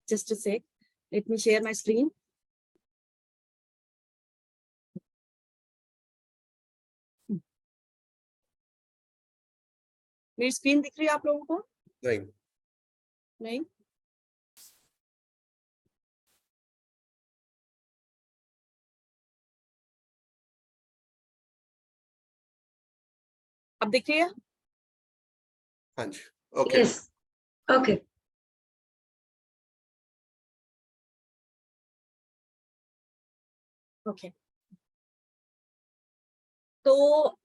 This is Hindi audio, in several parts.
Just a sec. Let me share my screen. मेरी स्क्रीन दिख रही है आप लोगों को? नहीं। अब दिख रही है? हाँ जी, ओके। Yes. Okay. ओके। तो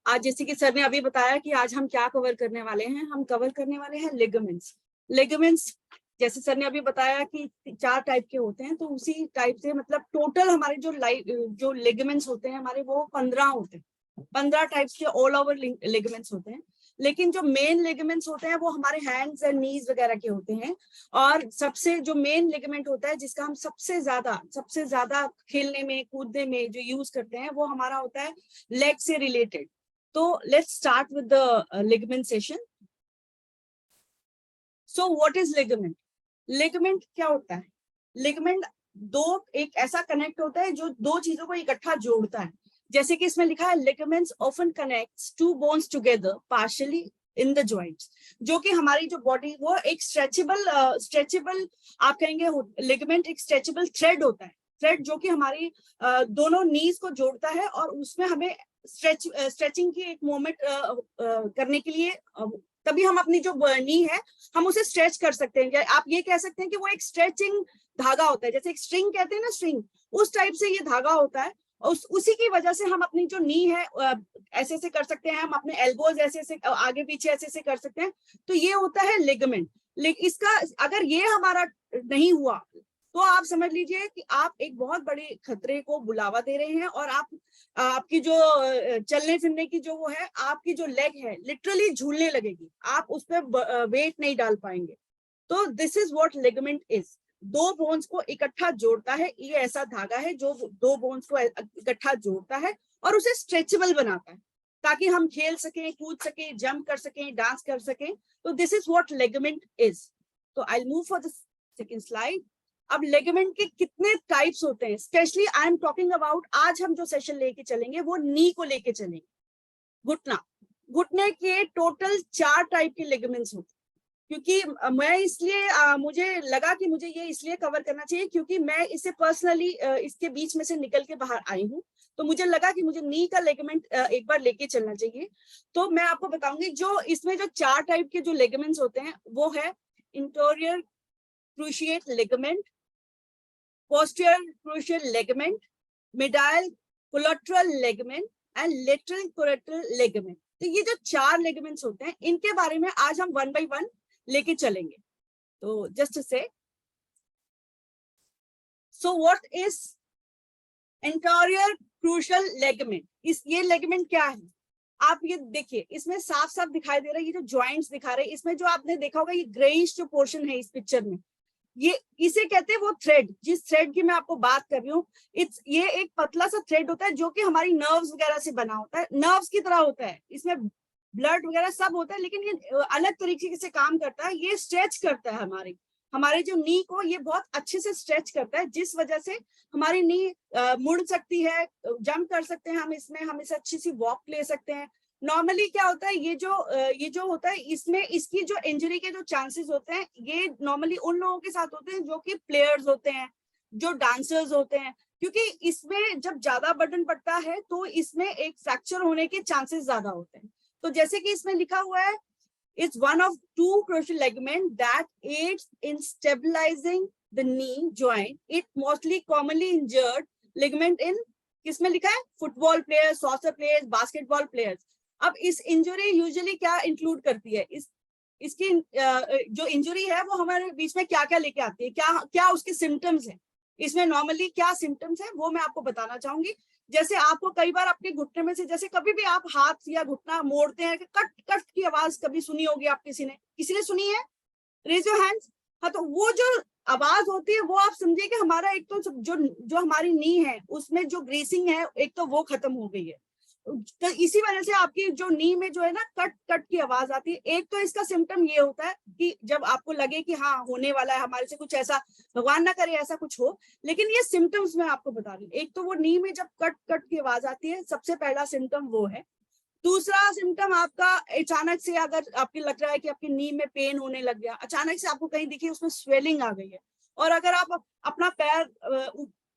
आज जैसे कि सर ने अभी बताया कि आज हम क्या कवर करने वाले हैं, हम कवर करने वाले हैं लिगामेंट्स। लिगामेंट्स जैसे सर ने अभी बताया कि 4 टाइप के होते हैं, तो उसी टाइप से मतलब टोटल हमारे जो लिगामेंट्स होते हैं हमारे वो 15 होते हैं। 15 टाइप्स के ऑल ओवर लिगामेंट्स होते हैं, लेकिन जो मेन लिगामेंट्स होते हैं वो हमारे हैंड्स एंड नीज वगैरह के होते हैं। और सबसे जो मेन लिगामेंट होता है जिसका हम सबसे ज्यादा खेलने में कूदने में जो यूज करते हैं वो हमारा होता है लेग से रिलेटेड। तो let's start with the ligament session. So what is ligament? Ligament क्या होता है? लिगामेंट एक ऐसा कनेक्ट होता है जो 2 चीजों को इकट्ठा जोड़ता है। जैसे कि इसमें लिखा है ligaments often connects 2 bones together partially in the joints. जो कि हमारी जो बॉडी वो एक स्ट्रेचेबल आप कहेंगे लिगामेंट एक स्ट्रेचेबल थ्रेड होता है। थ्रेड जो कि हमारी दोनों नीज को जोड़ता है और उसमें हमें स्ट्रेचिंग की एक मोमेंट करने के लिए तभी हम अपनी जो नी है हम उसे स्ट्रेच कर सकते हैं। आप ये कह सकते हैं कि वो एक स्ट्रेचिंग धागा होता है, जैसे एक स्ट्रिंग कहते हैं ना, स्ट्रिंग, उस टाइप से ये धागा होता है। उसी की वजह से हम अपनी जो नी है ऐसे से कर सकते हैं, हम अपने एल्बोज ऐसे आगे पीछे ऐसे कर सकते हैं। तो ये होता है लिगामेंट। इसका अगर ये हमारा नहीं हुआ तो आप समझ लीजिए कि आप एक बहुत बड़े खतरे को बुलावा दे रहे हैं और आपकी जो चलने फिरने की जो वो है, आपकी जो लेग है लिटरली झूलने लगेगी, आप उस पर वेट नहीं डाल पाएंगे। तो this is what ligament is. 2 bones को इकट्ठा जोड़ता है, ये ऐसा धागा है जो 2 बोन्स को इकट्ठा जोड़ता है और उसे स्ट्रेचेबल बनाता है ताकि हम खेल सकें, कूद सकें, जंप कर सकें, डांस कर सकें। तो this is what ligament is. तो I move for the second slide. अब लिगामेंट के कितने टाइप्स होते हैं, specially I am talking about, आज हम जो सेशन लेके चलेंगे वो नी को लेके चलेंगे। घुटने के टोटल 4 टाइप के लिगामेंट्स होते हैं। क्योंकि मैं इसलिए मुझे लगा कि मुझे ये इसलिए कवर करना चाहिए क्योंकि मैं इसे पर्सनली इसके बीच में से निकल के बाहर आई हूँ, तो मुझे लगा कि मुझे नी का लिगामेंट एक बार लेके चलना चाहिए। तो मैं आपको बताऊंगी जो इसमें जो 4 टाइप के जो लिगामेंट्स होते हैं वो है interior cruciate ligament, posterior cruciate ligament, medial collateral ligament and lateral collateral ligament। तो ये जो 4 लिगामेंट्स होते हैं इनके बारे में आज हम 1 by 1 लेके चलेंगे। तो just say so what is interior crucial ligament? ये लिगामेंट क्या है? आप ये देखिए, इसमें साफ साफ दिखाई दे रहा है, ये जो जॉइंट्स दिखा रहे हैं इसमें जो आपने देखा होगा ये ग्रेइश जो पोर्शन है इस पिक्चर में, ये इसे कहते हैं वो थ्रेड, जिस थ्रेड की मैं आपको बात कर रही हूँ। ये एक पतला सा थ्रेड होता है जो कि हमारी नर्व्स वगैरह से बना होता है, नर्व्स की तरह होता है, इसमें ब्लड वगैरह सब होता है, लेकिन ये अलग तरीके से काम करता है। ये स्ट्रेच करता है हमारे जो नी को, ये बहुत अच्छे से स्ट्रेच करता है, जिस वजह से हमारी नी मुड़ सकती है, जंप कर सकते हैं हम इसमें, हम इसे अच्छी सी वॉक ले सकते हैं। नॉर्मली क्या होता है, ये जो होता है इसमें इसकी जो इंजरी के जो चांसेस होते हैं ये नॉर्मली उन लोगों के साथ होते हैं जो कि प्लेयर्स होते हैं, जो डांसर्स होते हैं, क्योंकि इसमें जब ज्यादा बर्डन पड़ता है तो इसमें एक फ्रैक्चर होने के चांसेस ज्यादा होते हैं। तो जैसे कि इसमें लिखा हुआ है, it's one of 2 crucial ligaments that aids in stabilizing the knee joint. It mostly commonly injured ligament in, किसमें लिखा है, football players, soccer players, basketball players. अब इस इंजरी यूजुअली क्या इंक्लूड करती है, इसकी जो इंजरी है वो हमारे बीच में क्या क्या लेके आती है, क्या उसके सिम्टम्स हैं, इसमें नॉर्मली क्या सिम्टम्स है वो मैं आपको बताना चाहूंगी। जैसे आपको कई बार अपने घुटने में से, जैसे कभी भी आप हाथ या घुटना मोड़ते हैं, कट कट की आवाज कभी सुनी होगी आप, किसी ने सुनी है? Raise your hands. हाँ, तो वो जो आवाज होती है वो आप समझिए कि हमारा एक तो जो हमारी नी है उसमें जो ग्रीसिंग है एक तो वो खत्म हो गई है, तो इसी वजह से आपकी जो नी में जो है ना कट कट की आवाज आती है। एक तो इसका सिम्टम ये होता है कि जब आपको लगे कि हाँ होने वाला है हमारे से कुछ ऐसा, भगवान ना करे ऐसा कुछ हो, लेकिन ये सिम्टम्स मैं आपको बता रही हूँ। एक तो वो नी में जब कट कट की आवाज आती है, सबसे पहला सिम्टम वो है। दूसरा सिम्टम आपका अचानक से अगर आपकी लग रहा है कि आपकी नी में पेन होने लग गया, अचानक से आपको कहीं दिखी उसमें स्वेलिंग आ गई है, और अगर आप अपना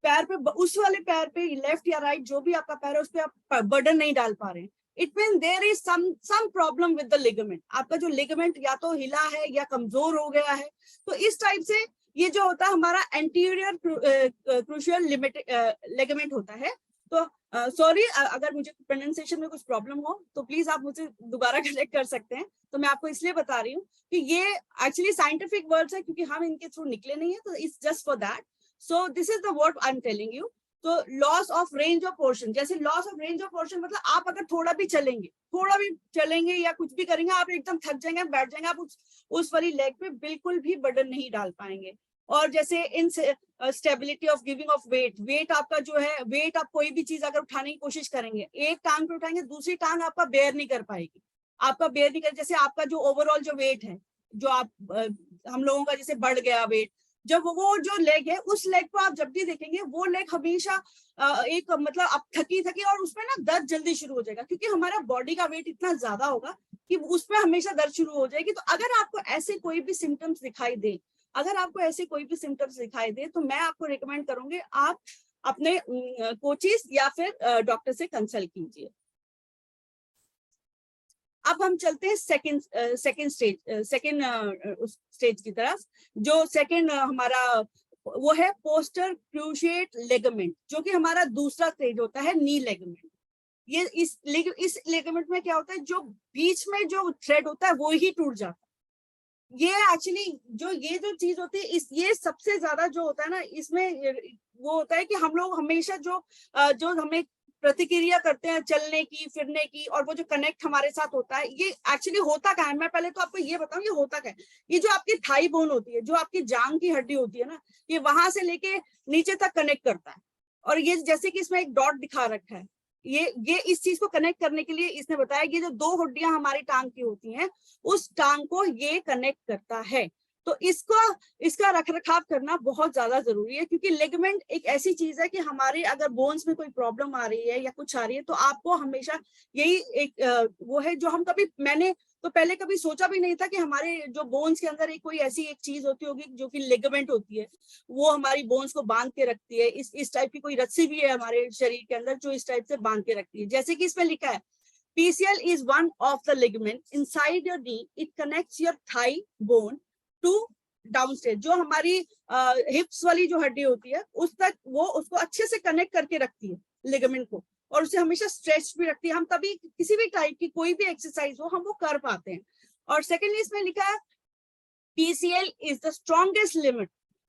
पैर पे, उस वाले पैर पे लेफ्ट या राइट जो भी आपका पैर है उस पे आप बर्डन नहीं डाल पा रहे हैं, it mean there is some problem with the ligament. आपका जो लिगामेंट या तो हिला है या कमजोर हो गया है। तो इस टाइप से ये जो होता है हमारा एंटीरियर क्रूशियल लिगामेंट होता है। तो सॉरी अगर मुझे प्रोनाउंसिएशन में कुछ प्रॉब्लम हो तो प्लीज आप मुझे दोबारा कनेक्ट कर सकते हैं। तो मैं आपको इसलिए बता रही हूँ कि ये एक्चुअली साइंटिफिक वर्ड्स है, क्योंकि हम इनके थ्रू निकले नहीं है, तो it's just for that. So this is the word I am telling you. तो loss of range of motion, जैसे loss of range of motion मतलब आप अगर थोड़ा भी चलेंगे या कुछ भी करेंगे, आप एकदम थक जाएंगे, बैठ जाएंगे, आप उस वाली लेग पे बिल्कुल भी बर्डन नहीं डाल पाएंगे। और जैसे instability of giving of weight आपका जो है, वेट आप कोई भी चीज अगर उठाने की कोशिश करेंगे, एक टांग पे उठाएंगे दूसरी टांग आपका बेयर नहीं कर पाएगी, जैसे आपका जो ओवरऑल जो वेट है, जो आप हम लोगों का जैसे बढ़ गया वेट, जब वो जो लेग है उस लेग को आप जब भी देखेंगे वो लेग हमेशा एक मतलब आप थकी और उसमें ना दर्द जल्दी शुरू हो जाएगा, क्योंकि हमारा बॉडी का वेट इतना ज्यादा होगा कि उसमें हमेशा दर्द शुरू हो जाएगी। तो अगर आपको ऐसे कोई भी सिम्टम्स दिखाई दे, तो मैं आपको रिकमेंड करूंगी आप अपने कोचेस या फिर डॉक्टर से कंसल्ट कीजिए। अब हम चलते हैं सेकंड स्टेज की तरफ। जो सेकंड हमारा वो है पोस्टर क्रूशिएट लिगामेंट, जो कि हमारा दूसरा स्टेज होता है नी लिगामेंट। ये इस लिगामेंट में क्या होता है, जो बीच में जो थ्रेड होता है वो ही टूट जाता है। ये एक्चुअली ये जो चीज होती है, ये सबसे ज्यादा जो होता है ना, इसमें वो होता है कि हम लोग हमेशा जो हमें प्रतिक्रिया करते हैं चलने की फिरने की, और वो जो कनेक्ट हमारे साथ होता है, ये एक्चुअली होता क्या है। मैं पहले तो आपको ये बताऊं ये होता क्या है। ये जो आपकी थाई बोन होती है, जो आपकी जांग की हड्डी होती है ना, ये वहां से लेके नीचे तक कनेक्ट करता है। और ये जैसे कि इसमें एक डॉट दिखा रखा है, ये इस चीज को कनेक्ट करने के लिए इसने बताया कि जो दो हड्डियां हमारी टांग की होती हैं, उस टांग को ये कनेक्ट करता है। तो इसका रखरखाव करना बहुत ज्यादा जरूरी है, क्योंकि लिगामेंट एक ऐसी चीज है कि हमारे अगर बोन्स में कोई प्रॉब्लम आ रही है या कुछ आ रही है, तो आपको हमेशा यही एक वो है जो मैंने तो पहले कभी सोचा भी नहीं था कि हमारे जो बोन्स के अंदर कोई ऐसी एक चीज होती होगी जो कि लिगामेंट होती है, वो हमारी बोन्स को बांध के रखती है। इस टाइप की कोई रस्सी भी है हमारे शरीर के अंदर जो इस टाइप से बांध के रखती है। जैसे कि इसमें लिखा है PCL is one of the ligament inside your knee. It connects your thigh bone to डाउनस्टेज। जो हमारी हिप्स वाली जो हड्डी होती है उस तक वो उसको अच्छे से कनेक्ट करके रखती है लिगामेंट को, और उसे हमेशा स्ट्रेच भी रखती है। हम तभी किसी भी टाइप की कोई भी एक्सरसाइज हो हम वो कर पाते हैं। और सेकेंडली इसमें लिखा है PCL is the strongest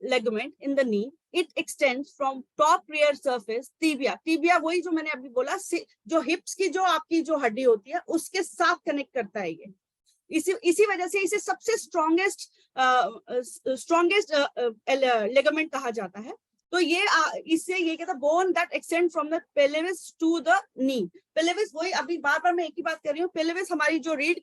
ligament in the knee. It extends from top rear surface tibia. Tibia वही जो मैंने अभी बोला, जो हिप्स की जो आपकी जो हड्डी होती है उसके साथ कनेक्ट करता है ये। इसी वजह से इसे सबसे स्ट्रॉन्गेस्ट लिगामेंट कहा जाता है। तो ये इससे ये कहता है bone that extend from the pelvis to the knee. Pelvis वही अभी बार बार मैं एक ही बात कर रही हूँ, पेल्विस हमारी जो रीढ़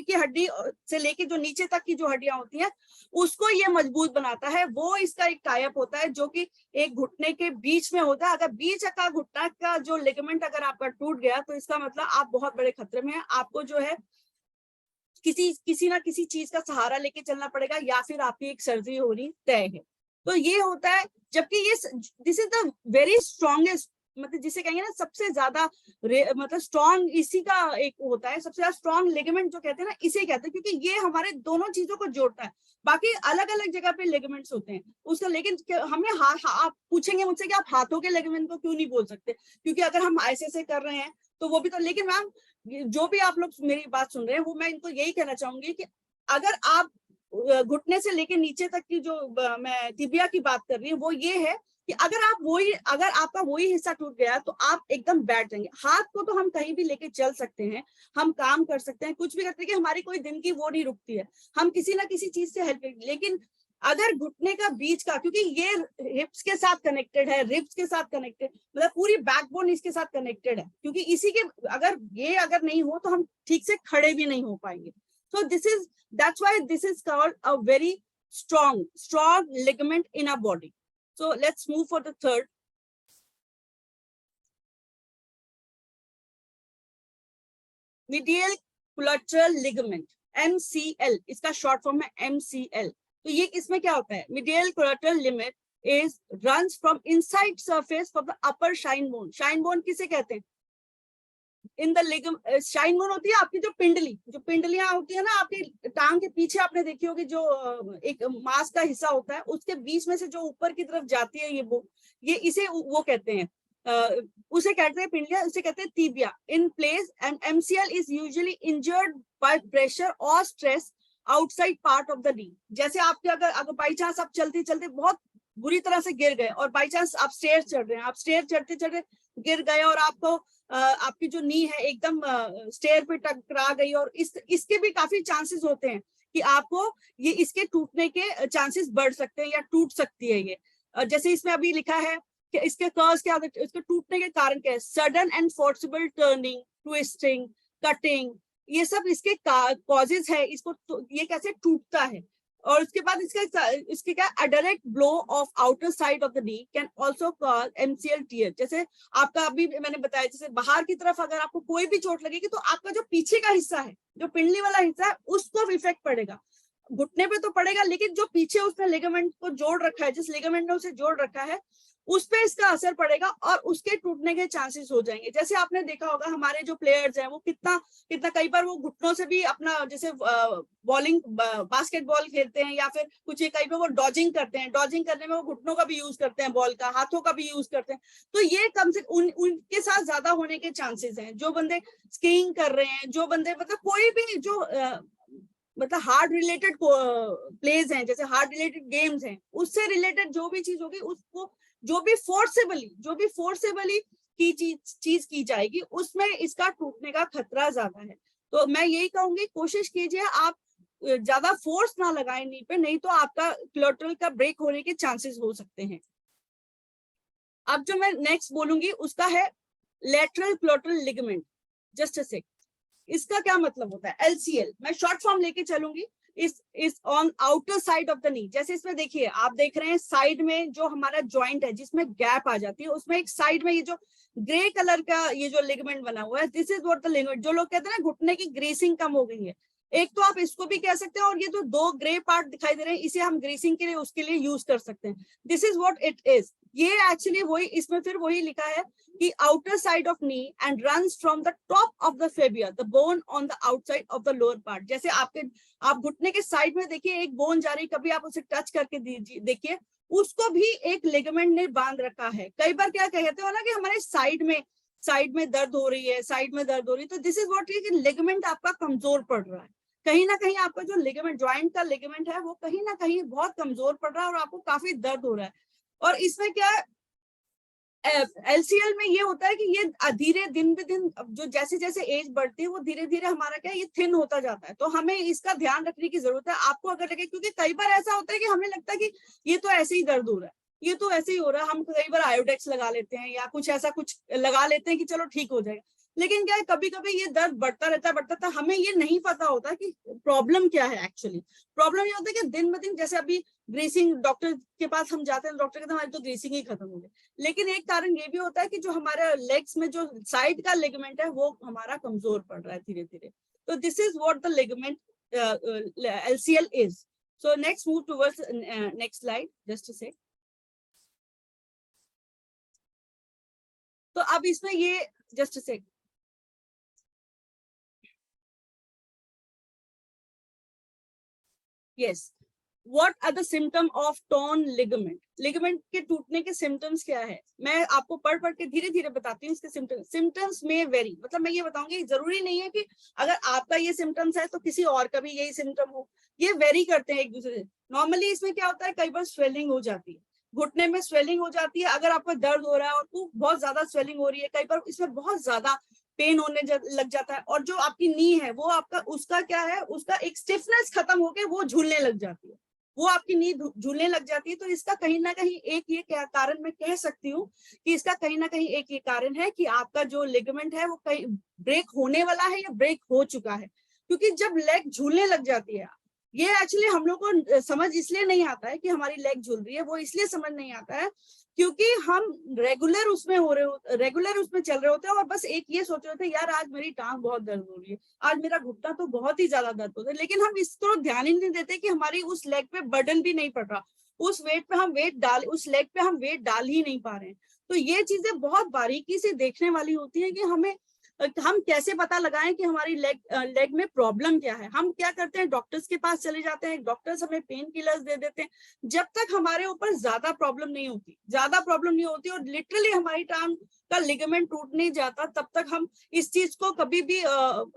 की हड्डी से लेके जो नीचे तक की जो हड्डियां होती हैं उसको ये मजबूत बनाता है। वो इसका एक टाइप होता है जो कि एक घुटने के बीच में होता है। अगर बीच का घुटना का जो लिगामेंट अगर आपका टूट गया तो इसका मतलब आप बहुत बड़े खतरे में हैं। आपको जो है किसी ना किसी चीज का सहारा लेके चलना पड़ेगा, या फिर आपकी एक सर्जरी होनी तय है। तो ये होता है, जबकि ये this is the very strongest, मतलब जिसे कहेंगे ना सबसे ज्यादा मतलब स्ट्रॉन्ग, इसी का एक होता है सबसे ज्यादा स्ट्रॉन्ग लिगामेंट जो कहते हैं ना, इसे कहते हैं, क्योंकि ये हमारे दोनों चीजों को जोड़ता है। बाकी अलग अलग जगह पे लिगामेंट्स होते हैं उसका, लेकिन हमें आप पूछेंगे मुझसे कि आप हाथों के लिगामेंट को क्यों नहीं बोल सकते, क्योंकि अगर हम ऐसे कर रहे हैं तो वो भी तो। लेकिन मैम जो भी आप लोग मेरी बात सुन रहे हैं, वो मैं इनको यही कहना चाहूंगी कि अगर आप घुटने से लेके नीचे तक की जो मैं तिबिया की बात कर रही हूँ, वो ये है कि अगर आपका वही हिस्सा टूट गया तो आप एकदम बैठ जाएंगे। हाथ को तो हम कहीं भी लेके चल सकते हैं, हम काम कर सकते हैं, कुछ भी करते हैं, कि हमारी कोई दिन की वो नहीं रुकती है, हम किसी ना किसी चीज से हेल्प। लेकिन अगर घुटने का बीच का, क्योंकि ये हिप्स के साथ कनेक्टेड है, रिब्स के साथ कनेक्टेड, मतलब पूरी बैकबोन इसके साथ कनेक्टेड है, क्योंकि इसी के अगर नहीं हो तो हम ठीक से खड़े भी नहीं हो पाएंगे. So that's why this is called a very strong ligament in our body. So let's move for the third. Medial collateral ligament, MCL, इसका शॉर्ट फॉर्म है MCL. तो ये इसमें क्या होता है? Medial collateral ligament is runs from inside surface of the upper shin bone. Shin bone किसे कहते हैं? In the ligament, shine bone होती है आपकी जो पिंडलियां होती है ना आपकी टांग के पीछे, आपने देखी होगी जो एक मांस का हिस्सा होता है, उसके बीच में से जो ऊपर की तरफ जाती है ये इसे वो कहते हैं, उसे कहते हैं पिंडलियां, उसे कहते हैं tibia in place. And MCL is usually injured by pressure और stress outside part of the knee. जैसे आपके अगर बाई चांस आप चलते चलते बहुत बुरी तरह से गिर गए और बाई चांस आप स्टेयर चढ़ रहे हैं, आप स्टेयर चढ़ते चढ़ते गिर गए और आपको आपकी जो नी है एकदम स्टेयर पे टकरा गई, और इसके भी काफी चांसेस होते हैं कि आपको ये इसके टूटने के चांसेस बढ़ सकते हैं या टूट सकती है ये. जैसे इसमें अभी लिखा है कि इसके कॉज क्या होते हैं, इसके टूटने के कारण क्या है? Sudden and forcible turning, twisting, cutting, ये सब इसके कॉजेज है. इसको ये कैसे टूटता है. और उसके बाद इसके क्या, a direct blow of outer side of the knee can also cause MCL tear. जैसे आपका अभी मैंने बताया, जैसे बाहर की तरफ अगर आपको कोई भी चोट लगेगी तो आपका जो पीछे का हिस्सा है, जो पिंडली वाला हिस्सा है, उसको इफेक्ट पड़ेगा. घुटने पे तो पड़ेगा, लेकिन जो पीछे उसने लिगामेंट को जोड़ रखा है, जिस लिगामेंट ने उसे जोड़ रखा है, उस पे इसका असर पड़ेगा और उसके टूटने के चांसेस हो जाएंगे. जैसे आपने देखा होगा हमारे जो प्लेयर्स हैं वो कितना कई बार वो घुटनों से भी अपना, जैसे बॉलिंग बास्केटबॉल खेलते हैं या फिर कुछ कई बार वो डॉजिंग करते हैं, डॉजिंग करने में वो घुटनों का भी यूज करते हैं, बॉल का, हाथों का भी यूज करते हैं. तो ये कम से उनके साथ ज्यादा होने के चांसेस हैं. जो बंदे स्कीइंग कर रहे हैं, जो बंदे मतलब कोई भी जो मतलब हार्ड रिलेटेड प्लेज हैं, जैसे हार्ड रिलेटेड गेम्स हैं, उससे रिलेटेड जो भी चीज होगी, उसको जो भी फोर्सेबली की चीज की जाएगी, उसमें इसका टूटने का खतरा ज्यादा है. तो मैं यही कहूंगी, कोशिश कीजिए आप ज्यादा फोर्स ना लगाएं नी पे, नहीं तो आपका कोलैटरल का ब्रेक होने के चांसेस हो सकते हैं. अब जो मैं नेक्स्ट बोलूंगी उसका है lateral collateral ligament. Just a sec, इसका क्या मतलब होता है? LCL मैं शॉर्ट फॉर्म लेके चलूंगी. इस on outer side of the knee. जैसे इसमें देखिए, आप देख रहे हैं साइड में जो हमारा जॉइंट है जिसमें गैप आ जाती है, उसमें एक साइड में ये जो ग्रे कलर का ये जो लिगामेंट बना हुआ है, this is what the ligament. जो लोग कहते हैं ना घुटने की ग्रीसिंग कम हो गई है, एक तो आप इसको भी कह सकते हैं, और ये जो दो ग्रे पार्ट दिखाई दे रहे हैं, इसे हम ग्रीसिंग के लिए उसके लिए यूज कर सकते हैं. This is what it is. ये एक्चुअली वही, इसमें फिर वही लिखा है कि outer side of knee and runs from the top of the fibula, the bone on the outside of the lower part. जैसे आप घुटने के साइड में देखिए एक बोन जा रही, कभी आप उसे टच करके देखिए, उसको भी एक लिगामेंट ने बांध रखा है. कई बार क्या कहते हो ना कि हमारे साइड में दर्द हो रही है, तो this is what is, ligament आपका कमजोर पड़ रहा है. कहीं ना कहीं आपका जो लिगामेंट, जॉइंट का लिगामेंट है, वो कहीं ना कहीं बहुत कमजोर पड़ रहा है और आपको काफी दर्द हो रहा है. और इसमें क्या LCL में ये होता है कि ये धीरे दिन पे दिन जो जैसे जैसे एज बढ़ती है, वो धीरे धीरे हमारा क्या ये थिन होता जाता है. तो हमें इसका ध्यान रखने की जरूरत है. आपको अगर लगे, क्योंकि कई बार ऐसा होता है कि हमें लगता है कि ये तो ऐसे ही दर्द हो रहा है, ये तो ऐसे ही हो रहा है, हम कई बार आयोडेक्स लगा लेते हैं या कुछ ऐसा कुछ लगा लेते हैं कि चलो ठीक हो जाएगा. लेकिन क्या है, कभी कभी ये दर्द बढ़ता रहता, हमें ये नहीं पता होता कि प्रॉब्लम क्या है. एक्चुअली प्रॉब्लम ये होता है कि दिन ब दिन, जैसे अभी ग्रीसिंग, डॉक्टर के पास हम जाते हैं, डॉक्टर कहते हैं हमारी तो ग्रीसिंग ही खत्म हो गई. लेकिन एक कारण ये भी होता है कि जो हमारे लेग्स में जो साइड का लिगामेंट है, वो हमारा कमजोर पड़ रहा है धीरे धीरे. तो this is what the ligament LCL is. So next move towards next slide, just say. तो अब इसमें ये just say, yes, what are the symptom of torn ligament? Ligament के टूटने के सिम्टम्स क्या है? मैं आपको पढ़ के धीरे धीरे बताती हूँ इसके सिम्टम्स में वेरी. मतलब मैं ये बताऊंगी, जरूरी नहीं है कि अगर आपका ये सिम्टम्स है तो किसी और का भी यही सिम्टम हो. ये वेरी करते हैं एक दूसरे से. नॉर्मली इसमें क्या होता है, कई बार स्वेलिंग हो जाती है, घुटने में स्वेलिंग हो जाती है. अगर आपको दर्द हो रहा है और बहुत ज्यादा स्वेलिंग हो रही है, कई बार इसमें बहुत ज्यादा पेन होने लग जाता है. और जो आपकी नी है, वो आपका उसका क्या है, उसका एक स्टिफनेस खत्म होके वो झूलने लग जाती है, वो आपकी नी झूलने लग जाती है। तो इसका कहीं ना कहीं एक ये कारण मैं कह सकती हूँ कि इसका कहीं ना कहीं एक ये कारण है कि आपका जो लिगामेंट है वो कहीं ब्रेक होने वाला है या ब्रेक हो चुका है। क्योंकि जब लेग झूलने लग जाती है, ये एक्चुअली हम लोग को समझ इसलिए नहीं आता है कि हमारी लेग झूल रही है, वो इसलिए समझ नहीं आता है क्योंकि हम रेगुलर उसमें चल रहे होते हैं और बस एक ये सोच रहे होते हैं, यार आज मेरी टांग बहुत दर्द हो रही है, आज मेरा घुटना तो बहुत ही ज्यादा दर्द होता है, लेकिन हम इसको ध्यान ही नहीं देते कि हमारी उस लेग पे बर्डन भी नहीं पड़ रहा, उस लेग पे हम वेट डाल ही नहीं पा रहे हैं। तो ये चीजें बहुत बारीकी से देखने वाली होती है कि हम कैसे पता लगाएं कि हमारी लेग में प्रॉब्लम क्या है। हम क्या करते हैं, डॉक्टर्स के पास चले जाते हैं, डॉक्टर्स हमें पेन किलर्स दे देते हैं। जब तक हमारे ऊपर ज्यादा प्रॉब्लम नहीं होती और लिटरली हमारी टांग का लिगामेंट टूट नहीं जाता, तब तक हम इस चीज को कभी भी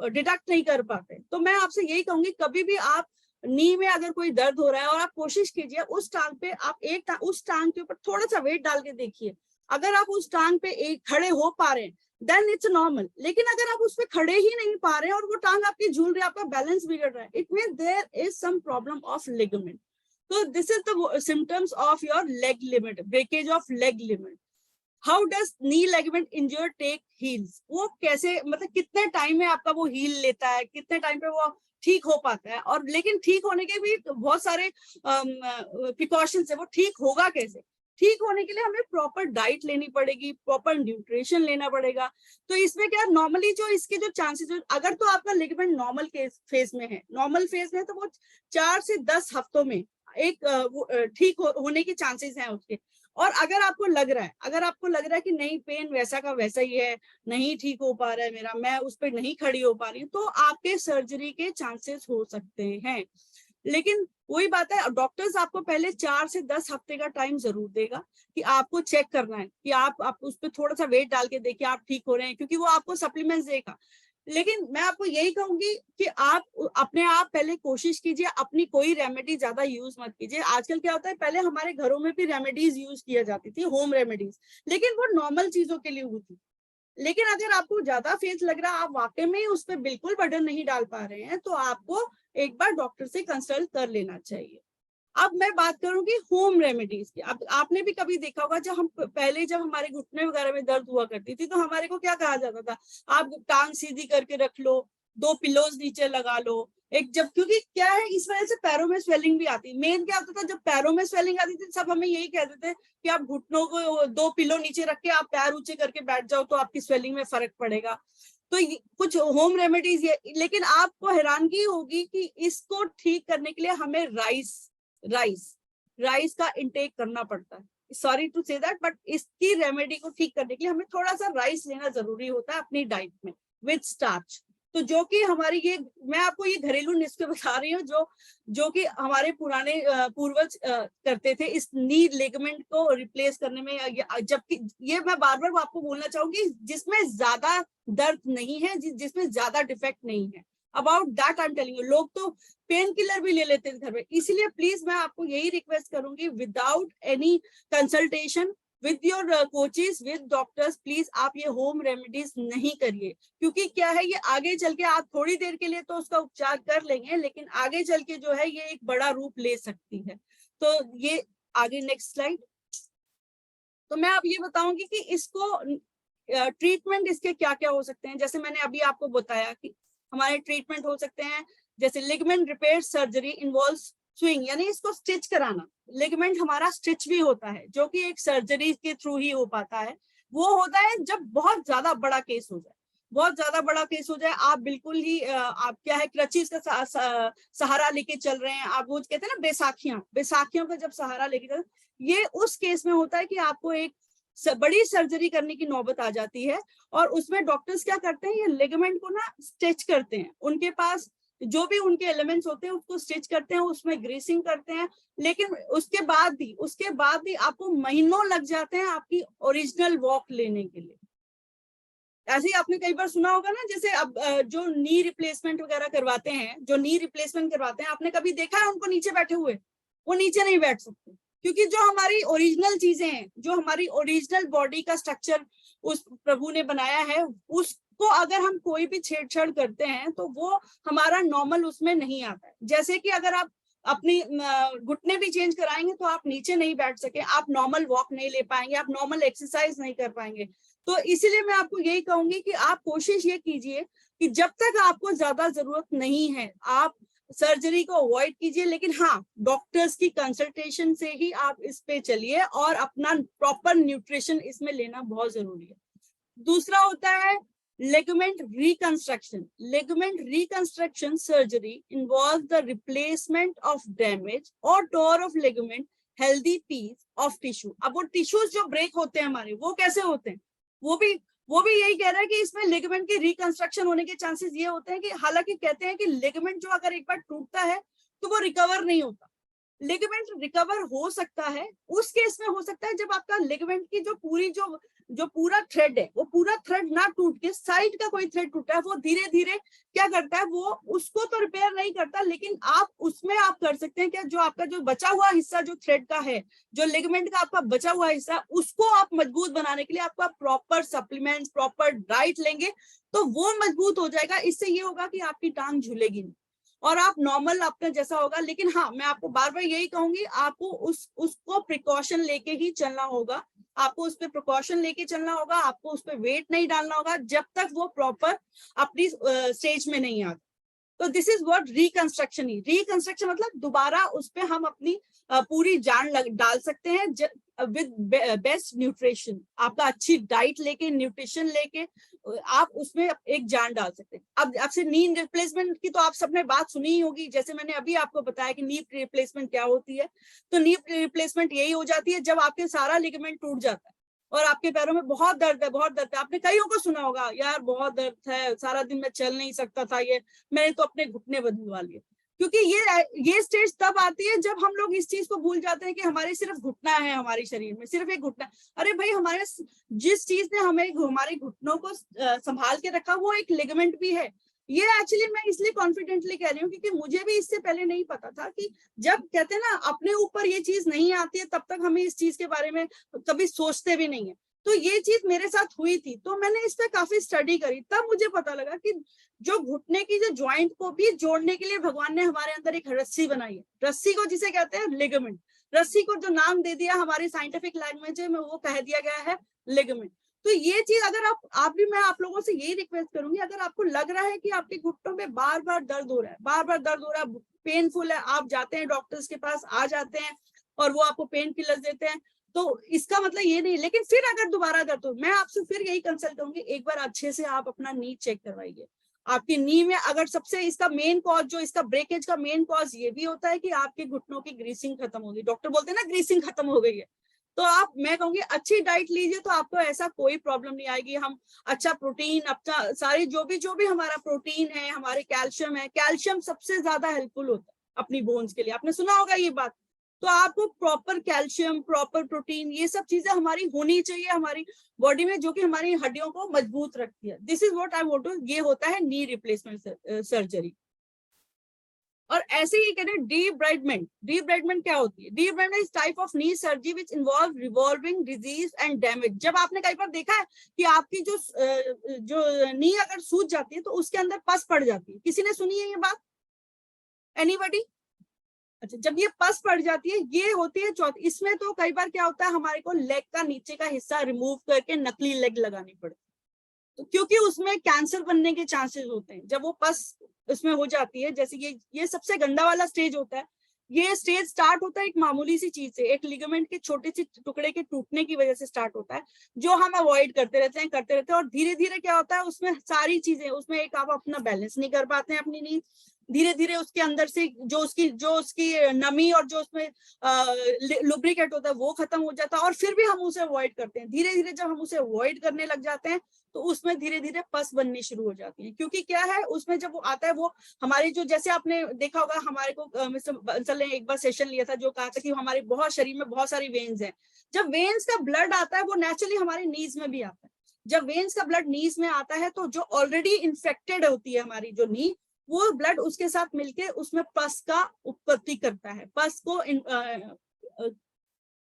डिडक्ट नहीं कर पाते। तो मैं आपसे यही कहूंगी, कभी भी आप नी में अगर कोई दर्द हो रहा है और आप कोशिश कीजिए उस टांग पे आप उस टांग के ऊपर थोड़ा सा वेट डाल के देखिए। अगर आप उस टांग पे एक खड़े हो पा रहे हैं देन इट्स नॉर्मल, लेकिन अगर आप उस पे खड़े ही नहीं पा रहे हैं और वो टांग आपकी झूल रही है, आपका बैलेंस बिगड़ रहा है, it means there is some problem of ligament. तो this is the symptoms of your leg ligament, breakage of leg ligament. How does knee ligament injure take heals, वो कैसे, मतलब कितने टाइम में आपका वो हील लेता है, कितने टाइम पे वो ठीक हो पाता है, और लेकिन ठीक होने के भी बहुत सारे प्रिकॉशंस है, वो ठीक होगा कैसे? ठीक होने के लिए हमें प्रॉपर डाइट लेनी पड़ेगी, प्रॉपर न्यूट्रिशन लेना पड़ेगा। तो इसमें क्या नॉर्मली जो इसके जो चांसेस, अगर तो आपका लिगामेंट नॉर्मल फेज में है, तो वो 4 से 10 हफ्तों में एक ठीक होने के चांसेस हैं उसके। और अगर आपको लग रहा है कि नहीं, पेन वैसा का वैसा ही है, नहीं ठीक हो पा रहा है मेरा, मैं उस पर नहीं खड़ी हो पा रही हूँ, तो आपके सर्जरी के चांसेस हो सकते हैं। लेकिन वही बात है, डॉक्टर्स आपको पहले 4 से 10 हफ्ते का टाइम जरूर देगा कि आपको चेक करना है कि आप उस पर थोड़ा सा वेट डाल के देखिए आप ठीक हो रहे हैं, क्योंकि वो आपको सप्लीमेंट्स देगा। लेकिन मैं आपको यही कहूंगी कि आप अपने आप पहले कोशिश कीजिए, अपनी कोई रेमेडी ज्यादा यूज मत कीजिए। आजकल क्या होता है, पहले हमारे घरों में भी रेमेडीज यूज किया जाती थी, होम रेमेडीज, लेकिन वो नॉर्मल चीजों के लिए हुई थी। लेकिन अगर आपको ज्यादा फेस लग रहा है, आप वाकई में उस पर बिल्कुल बर्डन नहीं डाल पा रहे हैं, तो आपको एक बार डॉक्टर से कंसल्ट कर लेना चाहिए। अब मैं बात करूंगी होम रेमेडीज की। अब आपने भी कभी देखा होगा, जब हमारे घुटने वगैरह में दर्द हुआ करती थी, तो हमारे को क्या कहा जाता था, आप टांग सीधी करके रख लो, 2 पिलोज नीचे लगा लो, क्योंकि क्या है, इस वजह से पैरों में स्वेलिंग भी आती। मेन क्या होता था, जब पैरों में स्वेलिंग आती थी, सब हमें यही कहते थे कि आप घुटनों को 2 पिलो नीचे रख के आप पैर ऊंचे करके बैठ जाओ तो आपकी स्वेलिंग में फर्क पड़ेगा। तो कुछ होम रेमेडीज ये, लेकिन आपको हैरानगी होगी कि इसको ठीक करने के लिए हमें राइस का इंटेक करना पड़ता है। Sorry to say that, but इसकी रेमेडी को ठीक करने के लिए हमें थोड़ा सा राइस लेना जरूरी होता है अपनी डाइट में विद स्टार्च। तो जो कि हमारी ये, मैं आपको ये घरेलू नुस्खे बता रही हूँ जो कि हमारे पुराने पूर्वज करते थे इस नी लिगामेंट को रिप्लेस करने में। जबकि ये मैं बार बार आपको बोलना चाहूंगी, जिसमें ज्यादा दर्द नहीं है, जिसमें ज्यादा डिफेक्ट नहीं है, about that I am telling you. लोग तो पेन किलर भी ले लेते हैं घर में। इसलिए प्लीज मैं आपको यही रिक्वेस्ट करूंगी, without any consultation with your coaches, with doctors, please आप ये होम रेमेडीज नहीं करिए। क्योंकि क्या है, ये आगे चल के, आप थोड़ी देर के लिए तो उसका उपचार कर लेंगे, लेकिन आगे चल के जो है ये एक बड़ा रूप ले सकती है। तो ये आगे नेक्स्ट स्लाइड। तो मैं अब ये बताऊंगी कि इसको ट्रीटमेंट इसके क्या क्या हो सकते हैं। जैसे मैंने अभी आपको बताया कि हमारे ट्रीटमेंट हो सकते हैं, जैसे ligament repair surgery involves swing, यानी इसको स्टिच कराना। लिगामेंट हमारा स्टिच भी होता है, जो कि एक सर्जरी के थ्रू ही हो पाता है। वो होता है जब बहुत ज्यादा बड़ा केस हो जाए, आप बिल्कुल ही आप क्या है, क्रचीज का सहारा लेके चल रहे हैं, आप वो कहते हैं ना बैसाखियों का जब सहारा लेके चल, ये उस केस में होता है कि आपको एक बड़ी सर्जरी करने की नौबत आ जाती है। और उसमें डॉक्टर्स क्या करते हैं, ये लिगामेंट को ना स्टिच करते हैं, उनके पास जो भी उनके एलिमेंट्स होते हैं उसको स्टिच करते हैं, उसमें ग्रेसिंग करते हैं। लेकिन उसके बाद भी आपको महीनों लग जाते हैं आपकी ओरिजिनल वॉक लेने के लिए। ऐसे ही आपने कई बार सुना होगा ना, जैसे अब जो नी रिप्लेसमेंट वगैरह करवाते हैं, आपने कभी देखा है उनको नीचे बैठे हुए? वो नीचे नहीं बैठ सकते, क्योंकि जो हमारी ओरिजिनल चीजें हैं, जो हमारी ओरिजिनल बॉडी का स्ट्रक्चर उस प्रभु ने बनाया है, उसको अगर हम कोई भी छेड़छाड़ करते हैं तो वो हमारा नॉर्मल उसमें नहीं आता है। जैसे कि अगर आप अपनी घुटने भी चेंज कराएंगे तो आप नीचे नहीं बैठ सके, आप नॉर्मल वॉक नहीं ले पाएंगे, आप नॉर्मल एक्सरसाइज नहीं कर पाएंगे। तो इसीलिए मैं आपको यही कहूंगी कि आप कोशिश ये कीजिए कि जब तक आपको ज्यादा जरूरत नहीं है आप सर्जरी को अवॉइड कीजिए, लेकिन हाँ डॉक्टर्स की कंसल्टेशन से ही आप इस पे चलिए और अपना प्रॉपर न्यूट्रिशन इसमें लेना बहुत जरूरी है। दूसरा होता है ligament reconstruction. Ligament reconstruction surgery involves the replacement of damaged or tore of ligament healthy piece of tissue. अब वो टिश्यूज जो ब्रेक होते हैं हमारे, वो कैसे होते हैं, वो भी यही कह रहा है कि इसमें लिगामेंट की रिकंस्ट्रक्शन होने के चांसेस ये होते हैं कि हालांकि कहते हैं कि लिगामेंट जो अगर एक बार टूटता है तो वो रिकवर नहीं होता। लिगामेंट रिकवर हो सकता है उस केस में हो सकता है जब आपका लिगामेंट की जो पूरी जो पूरा थ्रेड है, वो पूरा थ्रेड ना टूट के साइड का कोई थ्रेड टूटा है, वो धीरे धीरे क्या करता है, वो उसको तो रिपेयर नहीं करता, लेकिन आप उसमें आप कर सकते हैं क्या, जो आपका जो बचा हुआ हिस्सा जो थ्रेड का है, जो लिगामेंट का आपका बचा हुआ हिस्सा, उसको आप मजबूत बनाने के लिए आपका प्रॉपर सप्लीमेंट्स, प्रॉपर डाइट लेंगे तो वो मजबूत हो जाएगा। इससे ये होगा कि आपकी टांग झूलेगी नहीं और आप नॉर्मल अपने जैसा होगा। लेकिन हाँ, मैं आपको बार बार यही कहूंगी, आपको उसको प्रिकॉशन लेके ही चलना होगा, आपको उस पर प्रिकॉशन लेके चलना होगा, आपको उस पर वेट नहीं डालना होगा जब तक वो प्रॉपर अपनी स्टेज में नहीं आता। तो this is what reconstruction he, reconstruction मतलब दोबारा उस पर हम अपनी पूरी जान डाल सकते हैं विद बेस्ट न्यूट्रिशन। आपका अच्छी डाइट लेके, न्यूट्रिशन लेके आप उसमें एक जान डाल सकते हैं। अब आपसे नी रिप्लेसमेंट की तो आप सबने बात सुनी ही होगी, जैसे मैंने अभी आपको बताया कि नी रिप्लेसमेंट क्या होती है। तो नी रिप्लेसमेंट यही हो जाती है जब आपके सारा लिगामेंट टूट जाता है और आपके पैरों में बहुत दर्द है, बहुत दर्द है। आपने कईयों को सुना होगा, यार बहुत दर्द है, सारा दिन मैं चल नहीं सकता था, ये मैंने तो अपने घुटने बदलवा लिए। क्योंकि ये स्टेज तब आती है जब हम लोग इस चीज को भूल जाते हैं कि हमारे सिर्फ घुटना है, हमारे शरीर में सिर्फ एक घुटना। अरे भाई, हमारे जिस चीज ने हमें हमारे घुटनों को संभाल के रखा वो एक लिगामेंट भी है। ये एक्चुअली मैं इसलिए कॉन्फिडेंटली कह रही हूँ क्योंकि मुझे भी इससे पहले नहीं पता था कि जब कहते हैं ना अपने ऊपर ये चीज नहीं आती है तब तक हमें इस चीज के बारे में कभी सोचते भी नहीं है। तो ये चीज मेरे साथ हुई थी, तो मैंने इस पे काफी स्टडी करी, तब मुझे पता लगा कि जो घुटने की जो ज्वाइंट को भी जोड़ने के लिए भगवान ने हमारे अंदर एक रस्सी बनाई है, रस्सी को जिसे कहते हैं लिगामेंट। रस्सी को जो नाम दे दिया हमारी साइंटिफिक लैंग्वेज में वो कह दिया गया है लिगामेंट। तो ये चीज अगर आप भी, मैं आप लोगों से यही रिक्वेस्ट करूंगी, अगर आपको लग रहा है कि आपके घुटनों में बार बार दर्द हो रहा है, बार बार दर्द हो रहा है, पेनफुल है, आप जाते हैं डॉक्टर्स के पास, आ जाते हैं और वो आपको पेन किलर्स देते हैं, तो इसका मतलब ये नहीं। लेकिन फिर अगर दोबारा दर्द हो, मैं आपसे फिर यही कंसल्ट करूंगी, एक बार अच्छे से आप अपना नी चेक करवाइए। आपकी नी में अगर सबसे इसका मेन कॉज, जो इसका ब्रेकेज का मेन कॉज ये भी होता है कि आपके घुटनों की ग्रीसिंग खत्म होगी। डॉक्टर बोलते हैं ना ग्रीसिंग खत्म हो गई है, तो आप, मैं कहूंगी अच्छी डाइट लीजिए तो आपको ऐसा कोई प्रॉब्लम नहीं आएगी। हम अच्छा प्रोटीन, अपना सारी जो भी हमारा प्रोटीन है, हमारे कैल्शियम है, कैल्शियम सबसे ज्यादा हेल्पफुल होता है अपनी बोन्स के लिए, आपने सुना होगा ये बात। तो आपको प्रॉपर कैल्शियम, प्रॉपर प्रोटीन, ये सब चीजें हमारी होनी चाहिए हमारी बॉडी में, जो कि हमारी हड्डियों को मजबूत रखती है। This is what I want to, ये होता है नी रिप्लेसमेंट सर्जरी। और ऐसे ही कहते हैं डीब्राइडमेंट। डीब्राइडमेंट क्या होती है? Debridement is type of knee surgery which involve revolving disease and damage. जब आपने कई बार देखा है कि आपकी जो नी अगर सूज जाती है तो उसके अंदर पस पड़ जाती है, किसी ने सुनी है ये बात? एनीबॉडी? अच्छा, जब ये पस पड़ जाती है, ये होती है चौथी। इसमें तो कई बार क्या होता है, हमारे को लेग का नीचे का हिस्सा रिमूव करके नकली लेग लगानी पड़ती है, तो क्योंकि उसमें कैंसर बनने के चांसेस होते हैं जब वो पस उसमें हो जाती है। जैसे ये सबसे गंदा वाला स्टेज होता है। ये स्टेज स्टार्ट होता है एक मामूली सी चीज से, एक लिगामेंट के छोटे से टुकड़े के टूटने की वजह से स्टार्ट होता है, जो हम अवॉइड करते रहते हैं और धीरे धीरे क्या होता है, उसमें सारी चीजें, उसमें एक आप अपना बैलेंस नहीं कर पाते हैं अपनी नींद, धीरे धीरे उसके अंदर से जो उसकी नमी और जो उसमें लुब्रिकेट होता है वो खत्म हो जाता है, और फिर भी हम उसे अवॉइड करते हैं। धीरे धीरे जब हम उसे अवॉइड करने लग जाते हैं तो उसमें धीरे धीरे पस बननी शुरू हो जाती है। क्योंकि क्या है, उसमें जब वो आता है, वो हमारे जो, जैसे आपने देखा होगा, हमारे को मिस्टर बंसल ने एक बार सेशन लिया था जो कहा था कि हमारे बहुत शरीर में बहुत सारी वेन्स हैं। जब वेन्स का ब्लड आता है वो नेचुरली हमारे नीज में भी आता है। जब वेन्स का ब्लड नीज में आता है तो जो ऑलरेडी इन्फेक्टेड होती है हमारी जो नी, वो ब्लड उसके साथ मिलके उसमें पस का उत्पत्ति करता है, पस को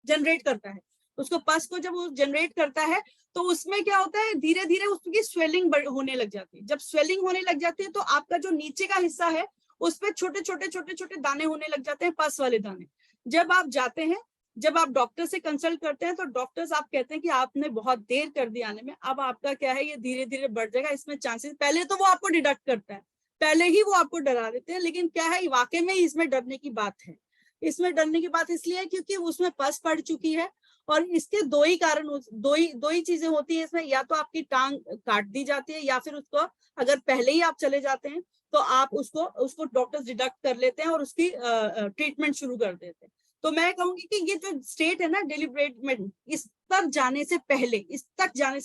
जनरेट करता है। उसको पस को जब वो जनरेट करता है तो उसमें क्या होता है, धीरे धीरे उसकी स्वेलिंग होने लग जाती है। जब स्वेलिंग होने लग जाती है तो आपका जो नीचे का हिस्सा है उस पे छोटे छोटे छोटे छोटे दाने होने लग जाते हैं, पस वाले दाने। जब आप जाते हैं, जब आप डॉक्टर से कंसल्ट करते हैं तो डॉक्टर्स आप कहते हैं कि आपने बहुत देर कर दी आने में, अब आपका क्या है, ये धीरे धीरे बढ़ जाएगा, इसमें चांसेस, पहले तो वो आपको डिडक्ट करता है, पहले ही वो आपको डरा देते हैं, लेकिन क्या है वाकई में इसमें डरने की बात है। इसमें डरने की बात इसलिए है क्योंकि उसमें पस पड़ चुकी है, और इसके दो ही कारण, दो ही चीजें होती है इसमें, या तो आपकी टांग काट दी जाती है, या फिर उसको अगर पहले ही आप चले जाते हैं तो आप उसको डॉक्टर्स डिडक्ट कर लेते हैं और उसकी ट्रीटमेंट शुरू कर देते हैं। तो मैं कहूंगी कि ये जो स्टेट है ना डिलिब्रेटमेंट, इस तक जाने से